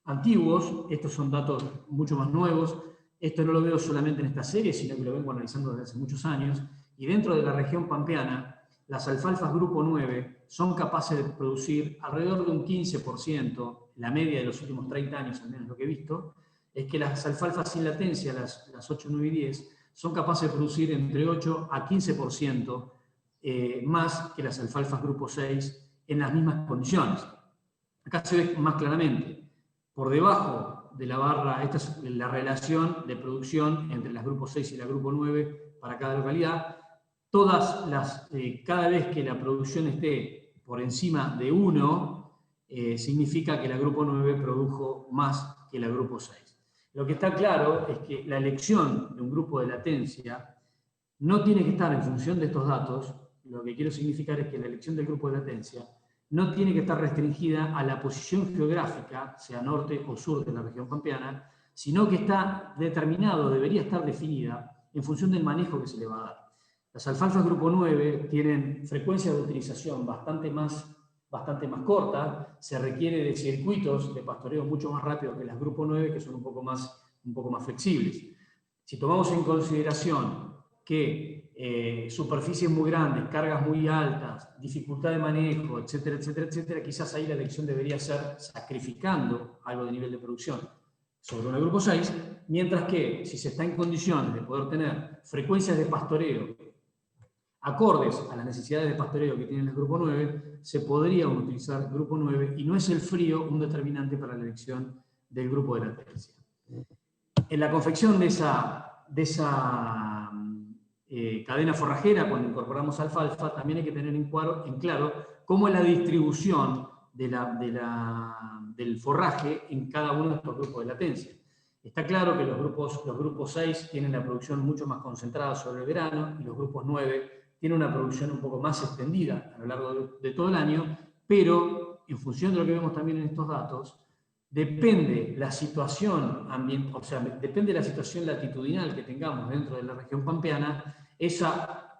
B: antiguos. Estos son datos mucho más nuevos. Esto no lo veo solamente en esta serie, sino que lo vengo analizando desde hace muchos años. Y dentro de la región pampeana, las alfalfas grupo 9 son capaces de producir alrededor de un 15%, la media de los últimos 30 años, al menos lo que he visto, es que las alfalfas sin latencia, las 8, 9 y 10, son capaces de producir entre 8 a 15% más que las alfalfas grupo 6 en las mismas condiciones. Acá se ve más claramente. Por debajo de la barra, esta es la relación de producción entre las grupos 6 y la grupo 9 para cada localidad. Cada vez que la producción esté por encima de 1, significa que la grupo 9 produjo más que la grupo 6. Lo que está claro es que la elección de un grupo de latencia no tiene que estar en función de estos datos. Lo que quiero significar es que la elección del grupo de latencia no tiene que estar restringida a la posición geográfica, sea norte o sur de la región pampeana, sino que está determinado, debería estar definida en función del manejo que se le va a dar. Las alfalfas grupo 9 tienen frecuencia de utilización bastante más corta, se requiere de circuitos de pastoreo mucho más rápidos que las grupo 9, que son un poco más flexibles. Si tomamos en consideración que superficies muy grandes, cargas muy altas, dificultad de manejo, etcétera, etcétera, etcétera, quizás ahí la elección debería ser sacrificando algo de nivel de producción sobre una grupo 6, mientras que si se está en condiciones de poder tener frecuencias de pastoreo acordes a las necesidades de pastoreo que tienen el grupo 9, se podría utilizar grupo 9 y no es el frío un determinante para la elección del grupo de latencia. En la confección de esa cadena forrajera, cuando incorporamos alfalfa, también hay que tener en claro cómo es la distribución del forraje en cada uno de estos grupos de latencia. Está claro que los grupos 6 tienen la producción mucho más concentrada sobre el verano y los grupos 9 tienen una producción un poco más extendida a lo largo de todo el año, pero en función de lo que vemos también en estos datos, depende la situación ambiental, o sea, depende de la situación latitudinal que tengamos dentro de la región pampeana, esa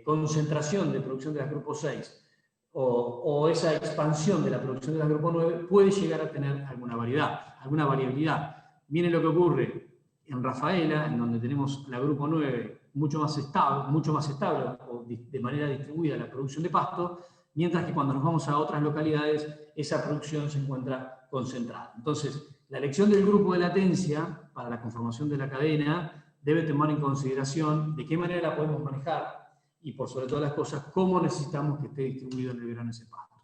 B: concentración de producción de las grupos 6 o esa expansión de la producción de las grupos 9 puede llegar a tener alguna variabilidad. Miren lo que ocurre en Rafaela, en donde tenemos la grupo 9 mucho más estable o de manera distribuida la producción de pasto, mientras que cuando nos vamos a otras localidades, esa producción se encuentra concentrada. Entonces, la elección del grupo de latencia para la conformación de la cadena debe tomar en consideración de qué manera la podemos manejar y, por sobre todas las cosas, cómo necesitamos que esté distribuido en el verano ese pasto.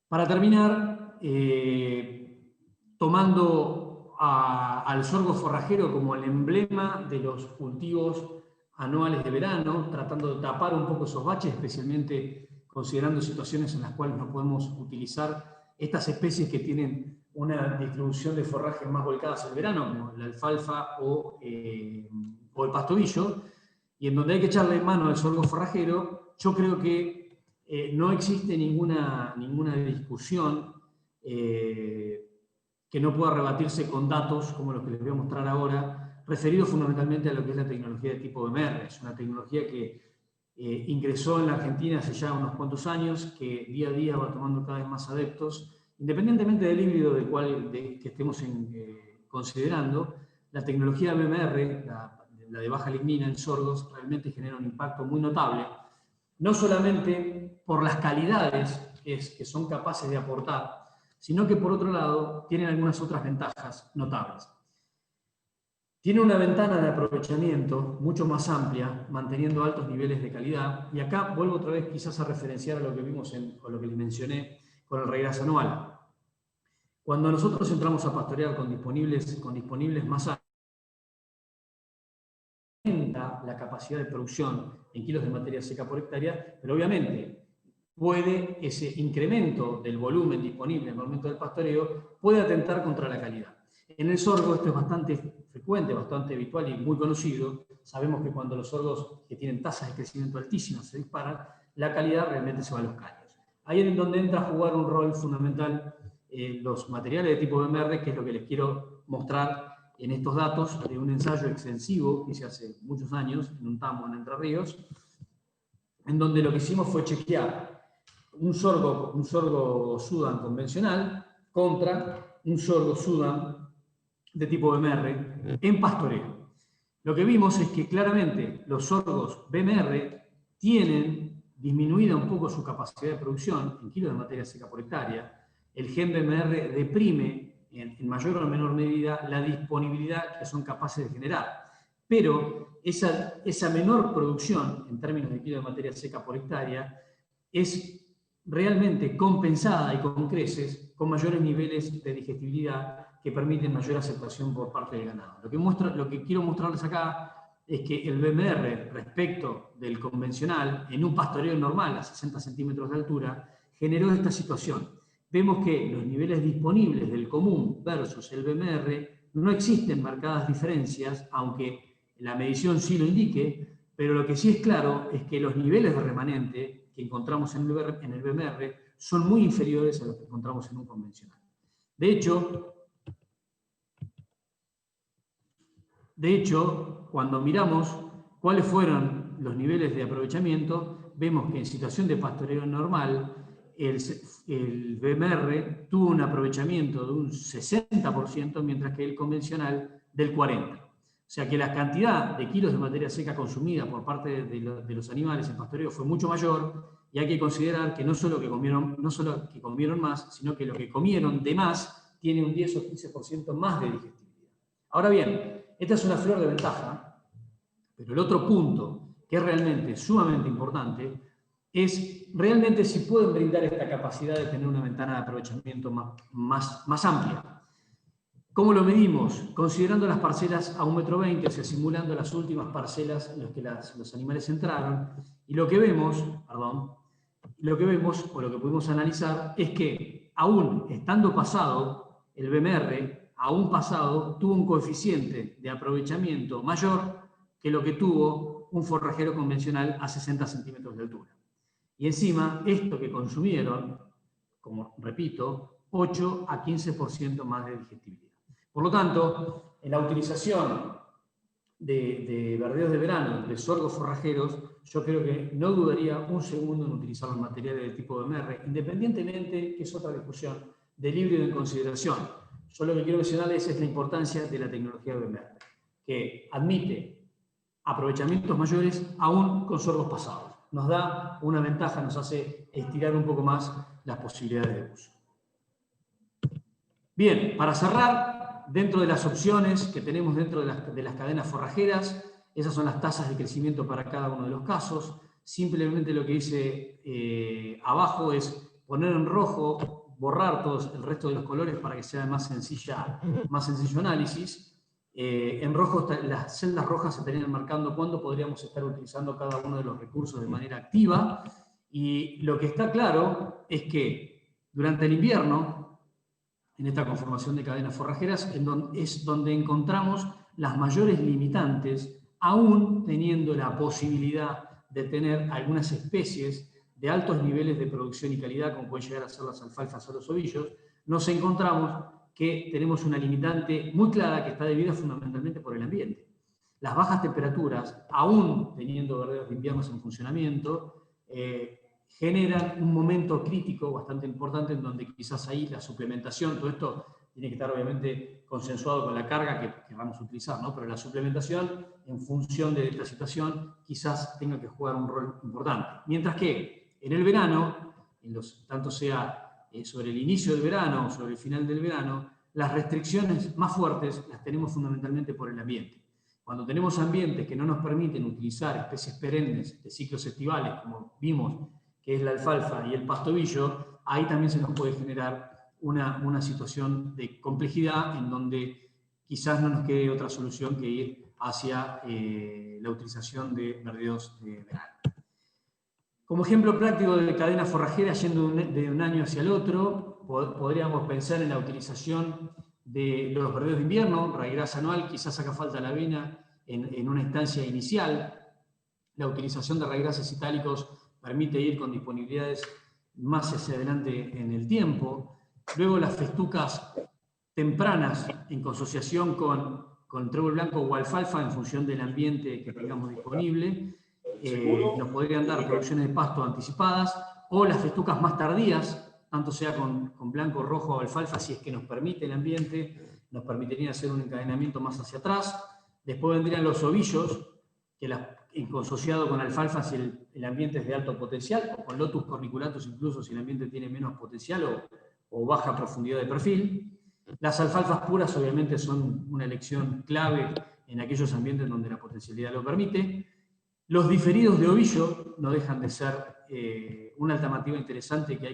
B: Para terminar, tomando al sorgo forrajero como el emblema de los cultivos anuales de verano, tratando de tapar un poco esos baches, especialmente considerando situaciones en las cuales no podemos utilizar estas especies que tienen una distribución de forraje más volcadas al verano, como la alfalfa o el pastobillo, y en donde hay que echarle mano al sorgo forrajero. Yo creo que no existe ninguna discusión que no pueda rebatirse con datos como los que les voy a mostrar ahora, referidos fundamentalmente a lo que es la tecnología de tipo BMR. Es una tecnología que ingresó en la Argentina hace ya unos cuantos años, que día a día va tomando cada vez más adeptos, independientemente del híbrido que estemos considerando. La tecnología BMR, la de baja lignina en sorgos, realmente genera un impacto muy notable, no solamente por las calidades que son capaces de aportar, sino que por otro lado tienen algunas otras ventajas notables. Tiene una ventana de aprovechamiento mucho más amplia, manteniendo altos niveles de calidad, y acá vuelvo otra vez quizás a referenciar a lo que vimos o lo que les mencioné con el regreso anual. Cuando nosotros entramos a pastorear con disponibles más altos, aumenta la capacidad de producción en kilos de materia seca por hectárea, pero obviamente puede ese incremento del volumen disponible en el momento del pastoreo puede atentar contra la calidad. En el sorgo esto es bastante frecuente, bastante habitual y muy conocido. Sabemos que cuando los sorgos que tienen tasas de crecimiento altísimas se disparan, la calidad realmente se va a los caños. Ahí es en donde entra a jugar un rol fundamental los materiales de tipo BMR, que es lo que les quiero mostrar en estos datos de un ensayo extensivo que hice hace muchos años en un tambo en Entre Ríos, en donde lo que hicimos fue chequear un sorgo Sudan convencional contra un sorgo Sudan de tipo BMR en pastoreo. Lo que vimos es que claramente los sorgos BMR tienen disminuida un poco su capacidad de producción en kilos de materia seca por hectárea. El gen BMR deprime en mayor o menor medida la disponibilidad que son capaces de generar. Pero esa menor producción en términos de kilos de materia seca por hectárea es realmente compensada y con creces con mayores niveles de digestibilidad que permiten mayor aceptación por parte del ganado. Lo que quiero mostrarles acá es que el BMR respecto del convencional en un pastoreo normal a 60 centímetros de altura generó esta situación. Vemos que los niveles disponibles del común versus el BMR no existen marcadas diferencias, aunque la medición sí lo indique, pero lo que sí es claro es que los niveles de remanente que encontramos en el BMR son muy inferiores a los que encontramos en un convencional. De hecho, cuando miramos cuáles fueron los niveles de aprovechamiento, vemos que en situación de pastoreo normal, el BMR tuvo un aprovechamiento de un 60%, mientras que el convencional del 40%. O sea que la cantidad de kilos de materia seca consumida por parte de los animales en pastoreo fue mucho mayor, y hay que considerar que no solo que comieron más, sino que lo que comieron de más tiene un 10 o 15% más de digestibilidad. Ahora bien, esta es una flor de ventaja, pero el otro punto, que es realmente sumamente importante, es realmente si pueden brindar esta capacidad de tener una ventana de aprovechamiento más amplia. ¿Cómo lo medimos? Considerando las parcelas a 1,20 m, o sea, simulando las últimas parcelas en las que los animales entraron, y lo que vemos, o lo que pudimos analizar, es que aún estando pasado, el BMR, aún pasado, tuvo un coeficiente de aprovechamiento mayor que lo que tuvo un forrajero convencional a 60 centímetros de altura. Y encima, esto que consumieron, como repito, 8 a 15% más de digestibilidad. Por lo tanto, en la utilización de verdeos de verano, de sorgos forrajeros, yo creo que no dudaría un segundo en utilizar los materiales de tipo BMR, independientemente, que es otra discusión, del híbrido en consideración. Yo lo que quiero mencionarles es la importancia de la tecnología BMR, que admite aprovechamientos mayores aún con sorgos pasados. Nos da una ventaja, nos hace estirar un poco más las posibilidades de uso. Bien, para cerrar, dentro de las opciones que tenemos dentro de las cadenas forrajeras, esas son las tasas de crecimiento para cada uno de los casos. Simplemente lo que hice abajo es poner en rojo, borrar todos el resto de los colores para que sea más sencillo análisis. En rojo las celdas rojas se estarían marcando cuándo podríamos estar utilizando cada uno de los recursos de manera activa. Y lo que está claro es que durante el invierno, en esta conformación de cadenas forrajeras, es donde encontramos las mayores limitantes, aún teniendo la posibilidad de tener algunas especies de altos niveles de producción y calidad, como pueden llegar a ser las alfalfas o los ovillos. Nos encontramos que tenemos una limitante muy clara que está debida fundamentalmente por el ambiente. Las bajas temperaturas, aún teniendo verdeos de inviernos en funcionamiento, generan un momento crítico bastante importante en donde quizás ahí la suplementación, todo esto tiene que estar obviamente consensuado con la carga que vamos a utilizar, ¿no? Pero la suplementación, en función de esta situación, quizás tenga que jugar un rol importante. Mientras que en el verano, tanto sea sobre el inicio del verano o sobre el final del verano, las restricciones más fuertes las tenemos fundamentalmente por el ambiente. Cuando tenemos ambientes que no nos permiten utilizar especies perennes de ciclos estivales, como vimos que es la alfalfa y el pastovillo, ahí también se nos puede generar una situación de complejidad en donde quizás no nos quede otra solución que ir hacia la utilización de verdeos de verano. Como ejemplo práctico de cadena forrajera yendo de un año hacia el otro, podríamos pensar en la utilización de los verdeos de invierno, raigrasa anual, quizás acá falta la avena en una instancia inicial. La utilización de raigrases itálicos permite ir con disponibilidades más hacia adelante en el tiempo. Luego las festucas tempranas en consociación con trébol blanco o alfalfa en función del ambiente que tengamos disponible. Nos podrían dar producciones de pasto anticipadas, o las festucas más tardías, tanto sea con blanco, rojo o alfalfa, si es que nos permite el ambiente, nos permitiría hacer un encadenamiento más hacia atrás. Después vendrían los ovillos, que consociado con alfalfa si el ambiente es de alto potencial, o con lotus corniculatus incluso si el ambiente tiene menos potencial o baja profundidad de perfil. Las alfalfas puras obviamente son una elección clave en aquellos ambientes donde la potencialidad lo permite. Los diferidos de ovillo no dejan de ser una alternativa interesante que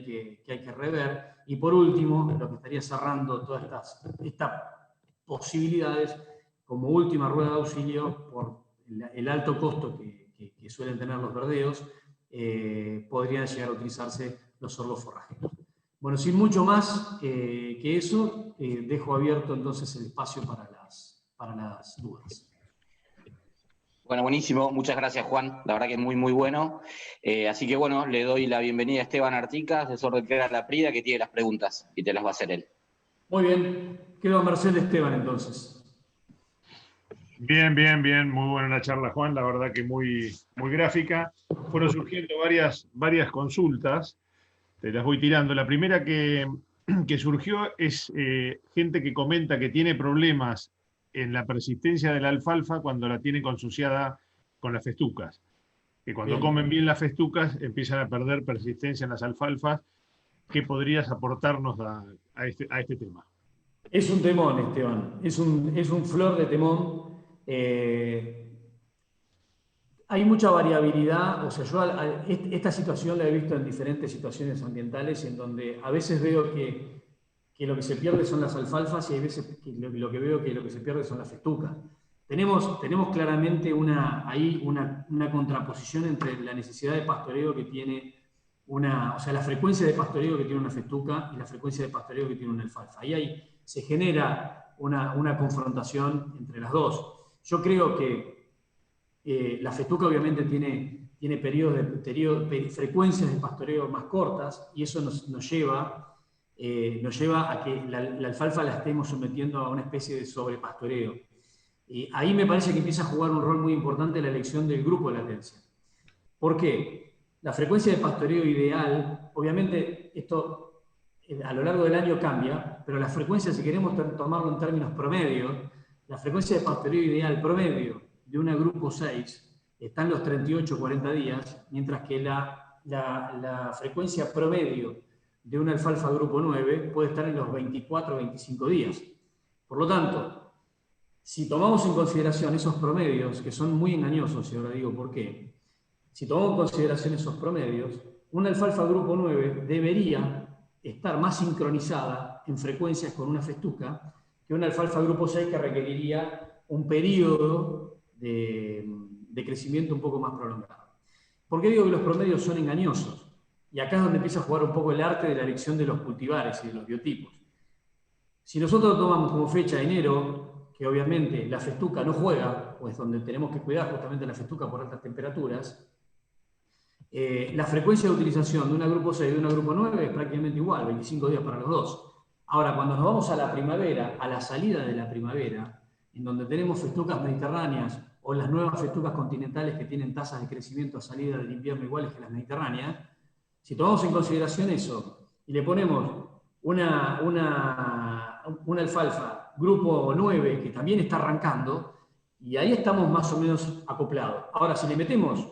B: hay que rever. Y por último, lo que estaría cerrando todas estas posibilidades, como última rueda de auxilio, por el alto costo que suelen tener los verdeos, podrían llegar a utilizarse los sorgos forrajeros. Bueno, sin mucho más que eso, dejo abierto entonces el espacio para las dudas.
A: Bueno, buenísimo. Muchas gracias, Juan. La verdad que es muy, muy bueno. Así que, bueno, le doy la bienvenida a Esteban Artica, asesor de Clara Laprida, que tiene las preguntas y te las va a hacer él.
B: Muy bien. Quedo a merced de Esteban, entonces.
C: Bien, bien, bien. Muy buena la charla, Juan. La verdad que muy, muy gráfica. Fueron surgiendo varias consultas. Te las voy tirando. La primera que surgió es gente que comenta que tiene problemas en la persistencia de la alfalfa cuando la tiene consociada con las festucas. Que cuando comen bien las festucas empiezan a perder persistencia en las alfalfas. ¿Qué podrías aportarnos a este tema?
B: Es un temón, Esteban. Es un flor de temón. Hay mucha variabilidad. O sea, yo esta situación la he visto en diferentes situaciones ambientales en donde a veces veo que lo que se pierde son las alfalfas y hay veces que lo que veo que lo que se pierde son las festucas. Tenemos claramente una contraposición entre la necesidad de pastoreo que tiene la frecuencia de pastoreo que tiene una festuca y la frecuencia de pastoreo que tiene una alfalfa. Ahí se genera una confrontación entre las dos. Yo creo que la festuca obviamente tiene frecuencias de pastoreo más cortas y eso nos lleva a que la alfalfa la estemos sometiendo a una especie de sobrepastoreo. Ahí me parece que empieza a jugar un rol muy importante la elección del grupo de latencia. ¿Por qué? La frecuencia de pastoreo ideal, obviamente esto a lo largo del año cambia, pero la frecuencia, si queremos tomarlo en términos promedios, la frecuencia de pastoreo ideal promedio de una grupo 6 está en los 38-40 días, mientras que la frecuencia promedio de una alfalfa grupo 9 puede estar en los 24-25 días. Por lo tanto, si tomamos en consideración esos promedios, que son muy engañosos, y ahora digo por qué, si tomamos en consideración esos promedios, una alfalfa grupo 9 debería estar más sincronizada en frecuencias con una festuca que una alfalfa grupo 6 que requeriría un periodo de crecimiento un poco más prolongado. ¿Por qué digo que los promedios son engañosos? Y acá es donde empieza a jugar un poco el arte de la elección de los cultivares y de los biotipos. Si nosotros tomamos como fecha enero, que obviamente la festuca no juega, pues donde tenemos que cuidar justamente la festuca por altas temperaturas, la frecuencia de utilización de una grupo 6 y de una grupo 9 es prácticamente igual, 25 días para los dos. Ahora, cuando nos vamos a la primavera, a la salida de la primavera, en donde tenemos festucas mediterráneas o las nuevas festucas continentales que tienen tasas de crecimiento a salida del invierno iguales que las mediterráneas, si tomamos en consideración eso y le ponemos una alfalfa grupo 9 que también está arrancando, y ahí estamos más o menos acoplados. Ahora, si le metemos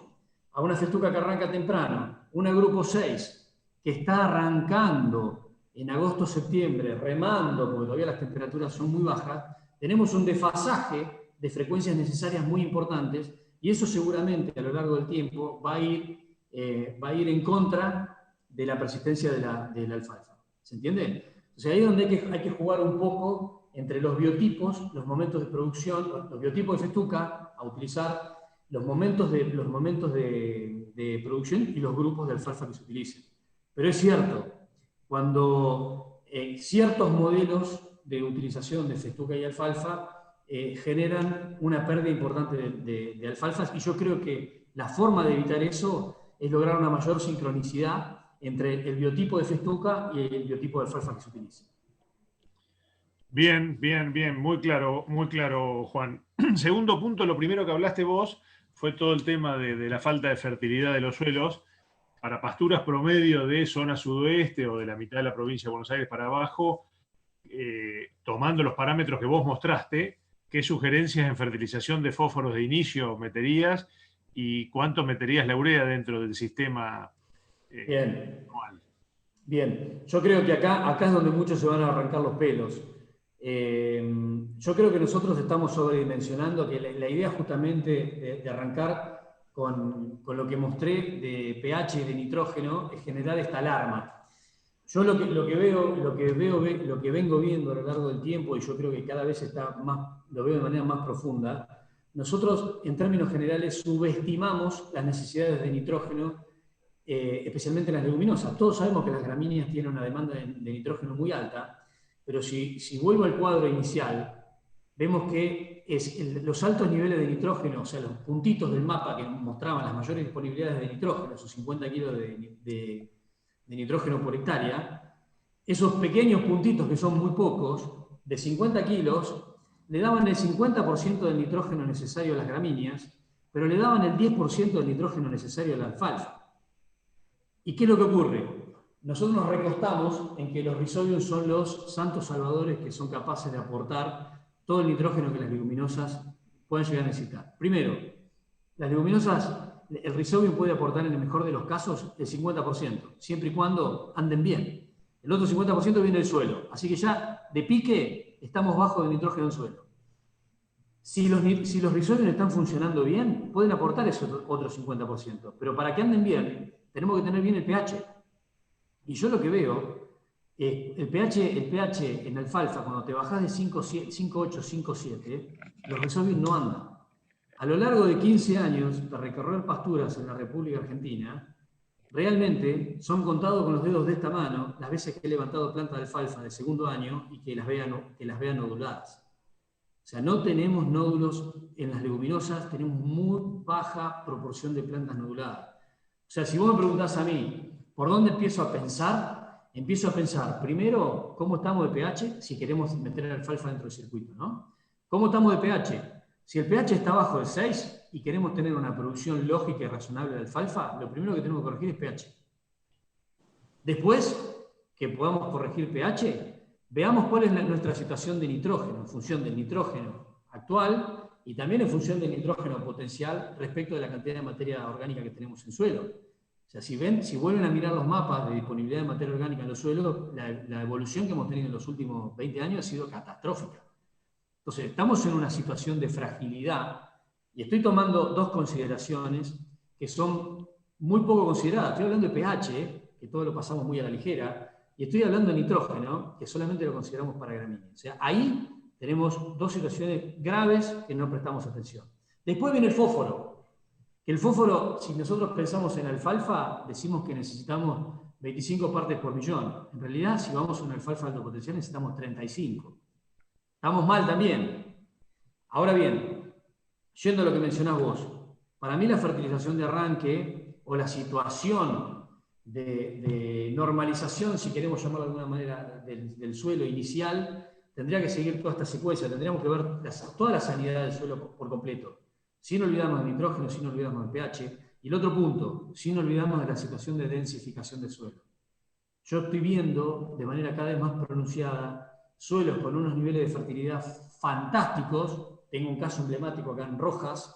B: a una festuca que arranca temprano, una grupo 6 que está arrancando en agosto-septiembre, remando, porque todavía las temperaturas son muy bajas, tenemos un desfasaje de frecuencias necesarias muy importantes, y eso seguramente a lo largo del tiempo va a ir en contra de la persistencia de la alfalfa. ¿Se entiende? Entonces ahí es donde hay que jugar un poco entre los biotipos, los momentos de producción, los biotipos de festuca, a utilizar los momentos de producción y los grupos de alfalfa que se utilicen. Pero es cierto, cuando ciertos modelos de utilización de festuca y alfalfa generan una pérdida importante de alfalfas, y yo creo que la forma de evitar eso es lograr una mayor sincronicidad entre el biotipo de festuca y el biotipo de alfalfa que se utilice.
C: Bien, muy claro, Juan. Segundo punto, lo primero que hablaste vos fue todo el tema de la falta de fertilidad de los suelos. Para pasturas promedio de zona sudoeste o de la mitad de la provincia de Buenos Aires para abajo, tomando los parámetros que vos mostraste, ¿qué sugerencias en fertilización de fósforos de inicio meterías y cuánto meterías la urea dentro del sistema anual?
B: Bien, yo creo que acá es donde muchos se van a arrancar los pelos. Yo creo que nosotros estamos sobredimensionando, que la idea justamente de arrancar con lo que mostré de pH y de nitrógeno es generar esta alarma. Yo lo que vengo viendo a lo largo del tiempo, y yo creo que cada vez lo veo de manera más profunda, nosotros en términos generales subestimamos las necesidades de nitrógeno, especialmente las leguminosas. Todos sabemos que las gramíneas tienen una demanda de nitrógeno muy alta, pero si vuelvo al cuadro inicial, vemos que los altos niveles de nitrógeno, o sea, los puntitos del mapa que mostraban las mayores disponibilidades de nitrógeno, esos 50 kilos de nitrógeno por hectárea, esos pequeños puntitos que son muy pocos, de 50 kilos, le daban el 50% del nitrógeno necesario a las gramíneas, pero le daban el 10% del nitrógeno necesario a la alfalfa. ¿Y qué es lo que ocurre? Nosotros nos recostamos en que los rhizobiums son los santos salvadores que son capaces de aportar todo el nitrógeno que las leguminosas pueden llegar a necesitar. Primero, las leguminosas, el rhizobium puede aportar en el mejor de los casos el 50%, siempre y cuando anden bien. El otro 50% viene del suelo, así que ya de pique estamos bajo de nitrógeno en suelo. Si los rhizobiums están funcionando bien, pueden aportar ese otro 50%, pero para que anden bien, tenemos que tener bien el pH. Y yo lo que veo, el pH en alfalfa, cuando te bajás de 5,8, 5,7, los rhizobiums no andan. A lo largo de 15 años de recorrer pasturas en la República Argentina, realmente son contados con los dedos de esta mano las veces que he levantado plantas de alfalfa de segundo año y que las vean noduladas. O sea, no tenemos nódulos en las leguminosas, tenemos muy baja proporción de plantas noduladas. O sea, si vos me preguntás a mí, ¿por dónde empiezo a pensar? Empiezo a pensar, primero, ¿cómo estamos de pH? Si queremos meter alfalfa dentro del circuito, ¿no? ¿Cómo estamos de pH? Si el pH está bajo de 6 y queremos tener una producción lógica y razonable de alfalfa, lo primero que tenemos que corregir es pH. Después que podamos corregir pH, veamos cuál es nuestra situación de nitrógeno, en función del nitrógeno actual y también en función del nitrógeno potencial respecto de la cantidad de materia orgánica que tenemos en suelo. O sea, si vuelven a mirar los mapas de disponibilidad de materia orgánica en los suelos, la evolución que hemos tenido en los últimos 20 años ha sido catastrófica. Entonces, estamos en una situación de fragilidad y estoy tomando dos consideraciones que son muy poco consideradas. Estoy hablando de pH, que todo lo pasamos muy a la ligera, y estoy hablando de nitrógeno, que solamente lo consideramos para gramíneas. O sea, ahí tenemos dos situaciones graves que no prestamos atención. Después viene el fósforo. El fósforo, si nosotros pensamos en alfalfa, decimos que necesitamos 25 partes por millón. En realidad, si vamos a una alfalfa de alto potencial, necesitamos 35. Estamos mal también. Ahora bien, yendo a lo que mencionás vos, para mí la fertilización de arranque o la situación de normalización, si queremos llamarlo de alguna manera, del suelo inicial, tendría que seguir toda esta secuencia. Tendríamos que ver toda la sanidad del suelo por completo, sin olvidarnos de nitrógeno, sin olvidarnos del pH. Y el otro punto, sin olvidarnos de la situación de densificación del suelo. Yo estoy viendo de manera cada vez más pronunciada suelos con unos niveles de fertilidad fantásticos. Tengo un caso emblemático acá en Rojas,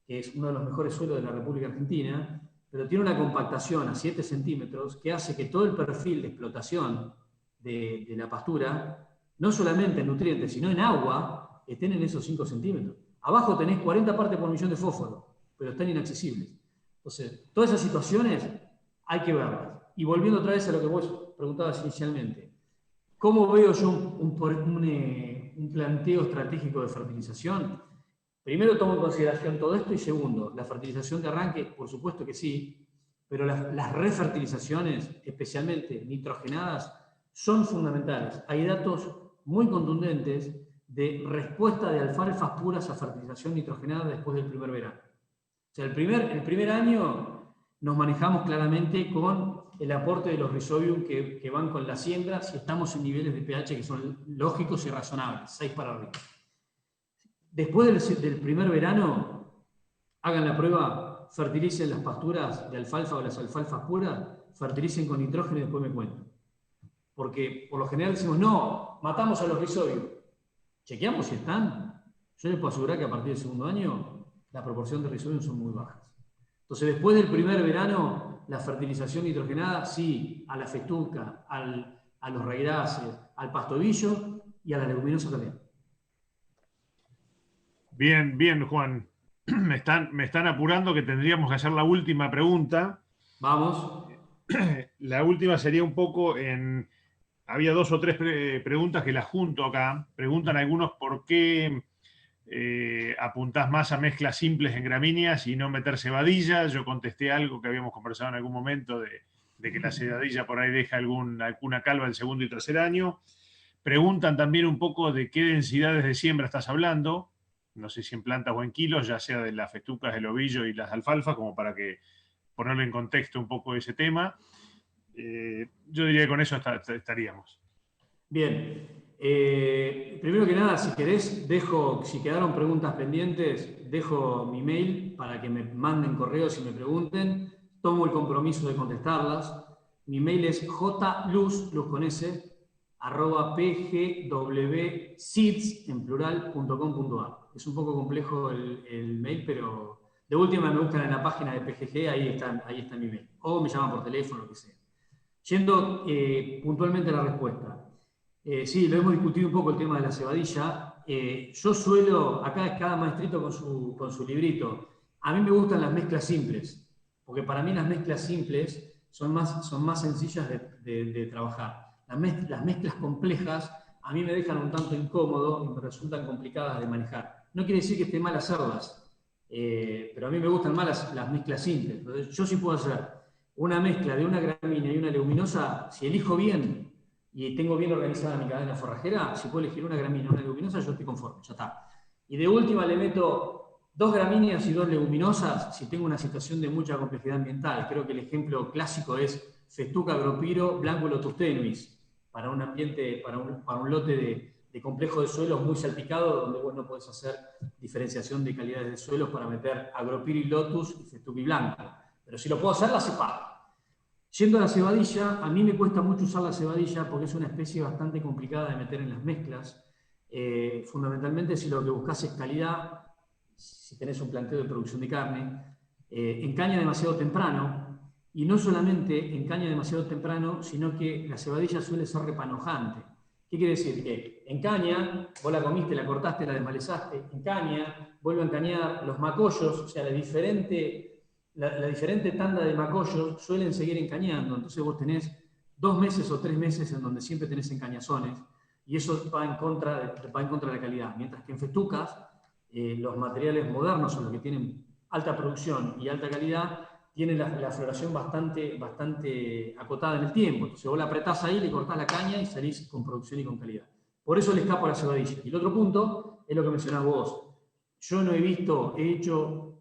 B: que es uno de los mejores suelos de la República Argentina, pero tiene una compactación a 7 centímetros que hace que todo el perfil de explotación de la pastura, no solamente en nutrientes, sino en agua, estén en esos 5 centímetros. Abajo tenés 40 partes por millón de fósforo, pero están inaccesibles. Entonces, todas esas situaciones hay que verlas. Y volviendo otra vez a lo que vos preguntabas inicialmente, ¿cómo veo yo un planteo estratégico de fertilización? Primero tomo en consideración todo esto y segundo, la fertilización de arranque, por supuesto que sí, pero las refertilizaciones, especialmente nitrogenadas, son fundamentales. Hay datos muy contundentes de respuesta de alfalfas puras a fertilización nitrogenada después del primer verano. O sea, el primer año nos manejamos claramente con el aporte de los Rhizobium que van con la siembra si estamos en niveles de pH que son lógicos y razonables, 6 para arriba. Después del primer verano, hagan la prueba, fertilicen las pasturas de alfalfa o las alfalfas puras, fertilicen con nitrógeno y después me cuentan. Porque por lo general decimos, no, matamos a los Rhizobium. Chequeamos si están. Yo les puedo asegurar que a partir del segundo año la proporción de Rhizobium son muy bajas. Entonces, después del primer verano, la fertilización nitrogenada, sí, a la festuca, a los raíces, al pastobillo y a la leguminosa también.
C: Bien, bien, Juan. Me están apurando que tendríamos que hacer la última pregunta.
B: Vamos.
C: La última sería un poco en... Había 2 o 3 preguntas que las junto acá. Preguntan algunos por qué apuntás más a mezclas simples en gramíneas y no meter cebadilla. Yo contesté algo que habíamos conversado en algún momento de que la cebadilla por ahí deja alguna calva el segundo y tercer año. Preguntan también un poco de qué densidades de siembra estás hablando. No sé si en plantas o en kilos, ya sea de las festucas, el ovillo y las alfalfas, como para que ponerle en contexto un poco ese tema. Yo diría que con eso estaríamos.
B: Bien. Primero que nada, si querés, si quedaron preguntas pendientes, dejo mi mail para que me manden correos y me pregunten. Tomo el compromiso de contestarlas. Mi mail es jluz, luz con s, @pgwseeds, en plural.com.ar. Es un poco complejo el mail, pero de última me buscan en la página de PGG, ahí está mi mail. O me llaman por teléfono, lo que sea. Yendo puntualmente a la respuesta. Sí, lo hemos discutido un poco el tema de la cebadilla. Yo suelo, acá es cada maestrito con su librito. A mí me gustan las mezclas simples, porque para mí las mezclas simples son más sencillas de trabajar. Las mezclas complejas a mí me dejan un tanto incómodo y me resultan complicadas de manejar. No quiere decir que esté mal hacerlas, pero a mí me gustan más las mezclas simples. Entonces, yo sí puedo hacer una mezcla de una gramínea y una leguminosa, si elijo bien y tengo bien organizada mi cadena forrajera, si puedo elegir una gramínea y una leguminosa, yo estoy conforme, ya está. Y de última le meto 2 gramíneas y 2 leguminosas si tengo una situación de mucha complejidad ambiental. Creo que el ejemplo clásico es Festuca agropiro blanco lotus tenuis, para un ambiente, para un lote de complejo de suelos muy salpicado, donde vos no podés hacer diferenciación de calidades de suelos para meter agropiro y lotus y festuca y blanca. Pero si lo puedo hacer, la separo. Yendo a la cebadilla, a mí me cuesta mucho usar la cebadilla porque es una especie bastante complicada de meter en las mezclas. Fundamentalmente, si lo que buscas es calidad, si tenés un planteo de producción de carne, encaña demasiado temprano. Y no solamente encaña demasiado temprano, sino que la cebadilla suele ser repanojante. ¿Qué quiere decir? Que encaña, vos la comiste, la cortaste, la desmalezaste, encaña, vuelve a encañar, los macollos, o sea, la diferente tanda de macollos suelen seguir encañando. Entonces vos tenés 2 meses o 3 meses en donde siempre tenés encañazones. y eso va en contra de la calidad. Mientras que en festucas, los materiales modernos son los que tienen alta producción y alta calidad, tienen la floración bastante acotada en el tiempo. Entonces vos la apretás ahí, le cortás la caña y salís con producción y con calidad. Por eso le escapo a la cebadilla. Y el otro punto es lo que mencionás vos. Yo no he hecho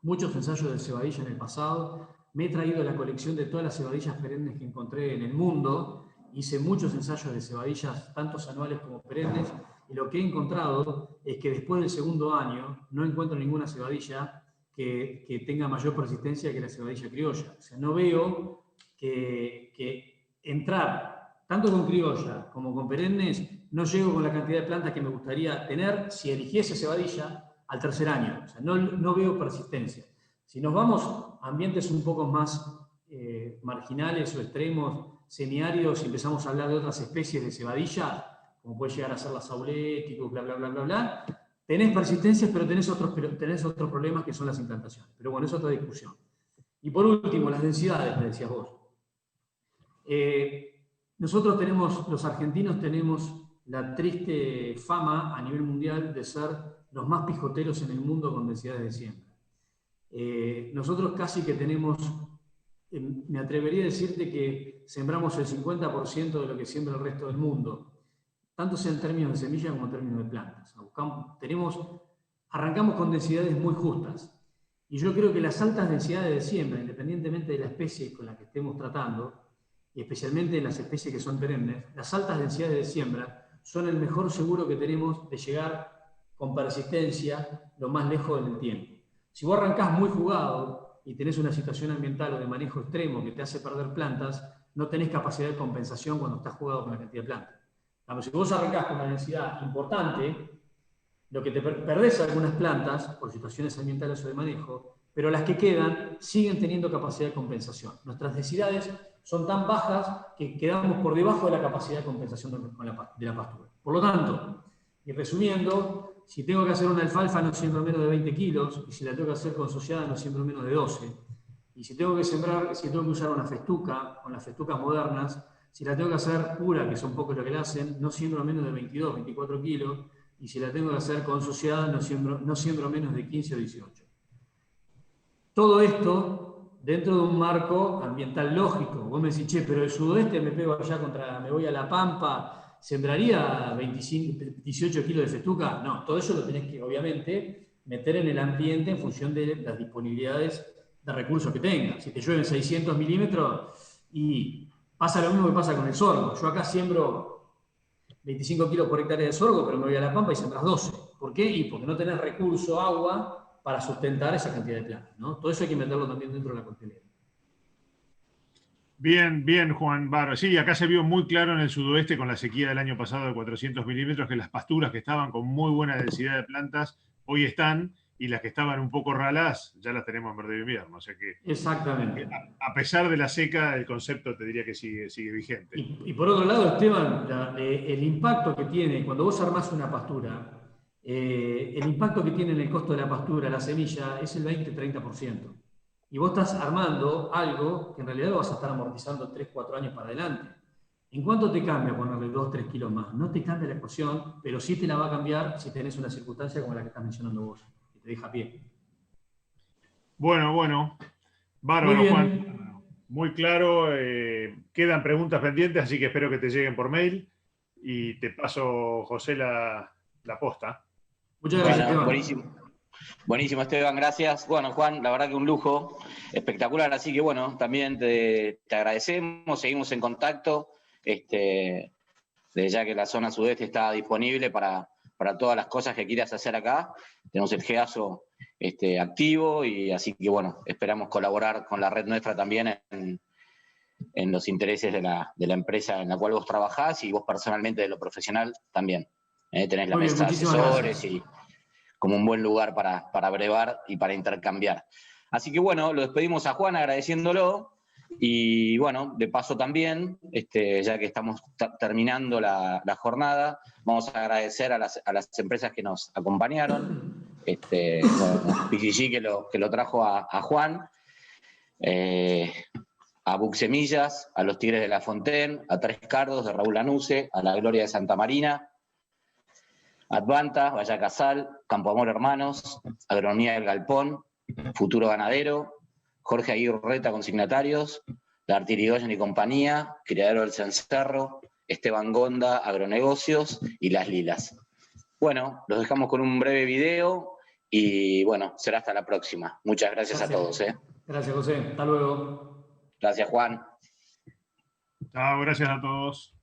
B: muchos ensayos de cebadilla en el pasado. Me he traído la colección de todas las cebadillas perennes que encontré en el mundo. Hice muchos ensayos de cebadillas, tanto anuales como perennes, y lo que he encontrado es que después del segundo año no encuentro ninguna cebadilla que tenga mayor persistencia que la cebadilla criolla. O sea, no veo que entrar tanto con criolla como con perennes, no llego con la cantidad de plantas que me gustaría tener si eligiese cebadilla al tercer año. O sea, no veo persistencia. Si nos vamos a ambientes un poco más marginales o extremos, semiáridos, y empezamos a hablar de otras especies de cebadilla, como puede llegar a ser la saulético, bla, bla, bla, bla, bla, tenés persistencias, pero tenés otros problemas que son las implantaciones. Pero bueno, es otra discusión. Y por último, las densidades, me decías vos. Nosotros los argentinos tenemos la triste fama a nivel mundial de ser los más pijoteros en el mundo con densidades de siembra. Nosotros casi que tenemos, me atrevería a decirte que sembramos el 50% de lo que siembra el resto del mundo, tanto sea en términos de semillas como en términos de plantas. Arrancamos con densidades muy justas. Y yo creo que las altas densidades de siembra, independientemente de la especie con la que estemos tratando, y especialmente en las especies que son perennes, las altas densidades de siembra son el mejor seguro que tenemos de llegar con persistencia lo más lejos del tiempo. Si vos arrancás muy jugado y tenés una situación ambiental o de manejo extremo que te hace perder plantas, no tenés capacidad de compensación cuando estás jugado con la cantidad de plantas. Pero si vos arrancás con una densidad importante, lo que te perdés algunas plantas por situaciones ambientales o de manejo, pero las que quedan siguen teniendo capacidad de compensación. Nuestras densidades son tan bajas que quedamos por debajo de la capacidad de compensación de la pastura. Por lo tanto, y resumiendo, si tengo que hacer una alfalfa no siembro menos de 20 kilos, y si la tengo que hacer consociada no siembro menos de 12. Y si tengo que usar una festuca, con las festucas modernas, si la tengo que hacer pura, que son pocos los que la hacen, no siembro menos de 22, 24 kilos, y si la tengo que hacer consociada no siembro menos de 15 o 18. Todo esto dentro de un marco ambiental lógico. Vos me decís, che, pero el sudoeste me voy a La Pampa, ¿sembraría 18 kilos de festuca? No, todo eso lo tenés que, obviamente, meter en el ambiente en función de las disponibilidades de recursos que tengas. Si te llueven 600 milímetros, y pasa lo mismo que pasa con el sorgo. Yo acá siembro 25 kilos por hectárea de sorgo, pero me voy a La Pampa y sembras 12. ¿Por qué? Y porque no tenés recurso, agua, para sustentar esa cantidad de plantas, ¿no? Todo eso hay que meterlo también dentro de la coctelera.
C: Bien, bien, Juan Barro. Sí, acá se vio muy claro en el sudoeste con la sequía del año pasado de 400 milímetros que las pasturas que estaban con muy buena densidad de plantas hoy están, y las que estaban un poco ralas ya las tenemos en verde de invierno. O sea que,
B: exactamente.
C: A pesar de la seca, el concepto te diría que sigue vigente.
B: Y por otro lado, Esteban, el impacto que tiene cuando vos armás una pastura, el impacto que tiene en el costo de la pastura, la semilla, es el 20-30%. Y vos estás armando algo que en realidad lo vas a estar amortizando 3-4 años para adelante. ¿En cuánto te cambia ponerle 2-3 kilos más? No te cambia la ecuación, pero sí te la va a cambiar si tenés una circunstancia como la que estás mencionando vos, que te deja a pie.
C: Bueno. Bárbaro, Juan. Muy claro. Quedan preguntas pendientes, así que espero que te lleguen por mail. Y te paso, José, la posta.
B: Muchas gracias, Esteban.
A: Buenísimo, Esteban, gracias. Bueno, Juan, la verdad que un lujo espectacular, así que bueno, también te agradecemos, seguimos en contacto, ya que la zona sudeste está disponible para todas las cosas que quieras hacer acá. Tenemos el GEASO activo, y así que bueno, esperamos colaborar con la red nuestra también en los intereses de la empresa en la cual vos trabajás, y vos personalmente de lo profesional también. Tenés la mesa de asesores y como un buen lugar para brevar y para intercambiar. Así que bueno, lo despedimos a Juan agradeciéndolo, y bueno, de paso también, ya que estamos terminando la jornada, vamos a agradecer a las empresas que nos acompañaron, bueno, PCG que lo trajo a Juan, a Buxemillas, a los Tigres de la Fontaine, a Tres Cardos de Raúl Lanuse, a la Gloria de Santa Marina, Advanta, Vallacasal, Campo Amor Hermanos, Agronomía del Galpón, Futuro Ganadero, Jorge Aguirreta Consignatarios, la Artirigoyen y Compañía, Criadero del Cencerro, Esteban Gonda, Agronegocios y Las Lilas. Bueno, los dejamos con un breve video y bueno, será hasta la próxima. Muchas gracias a todos.
B: Gracias, José. Hasta luego.
A: Gracias, Juan.
C: Chao, gracias a todos.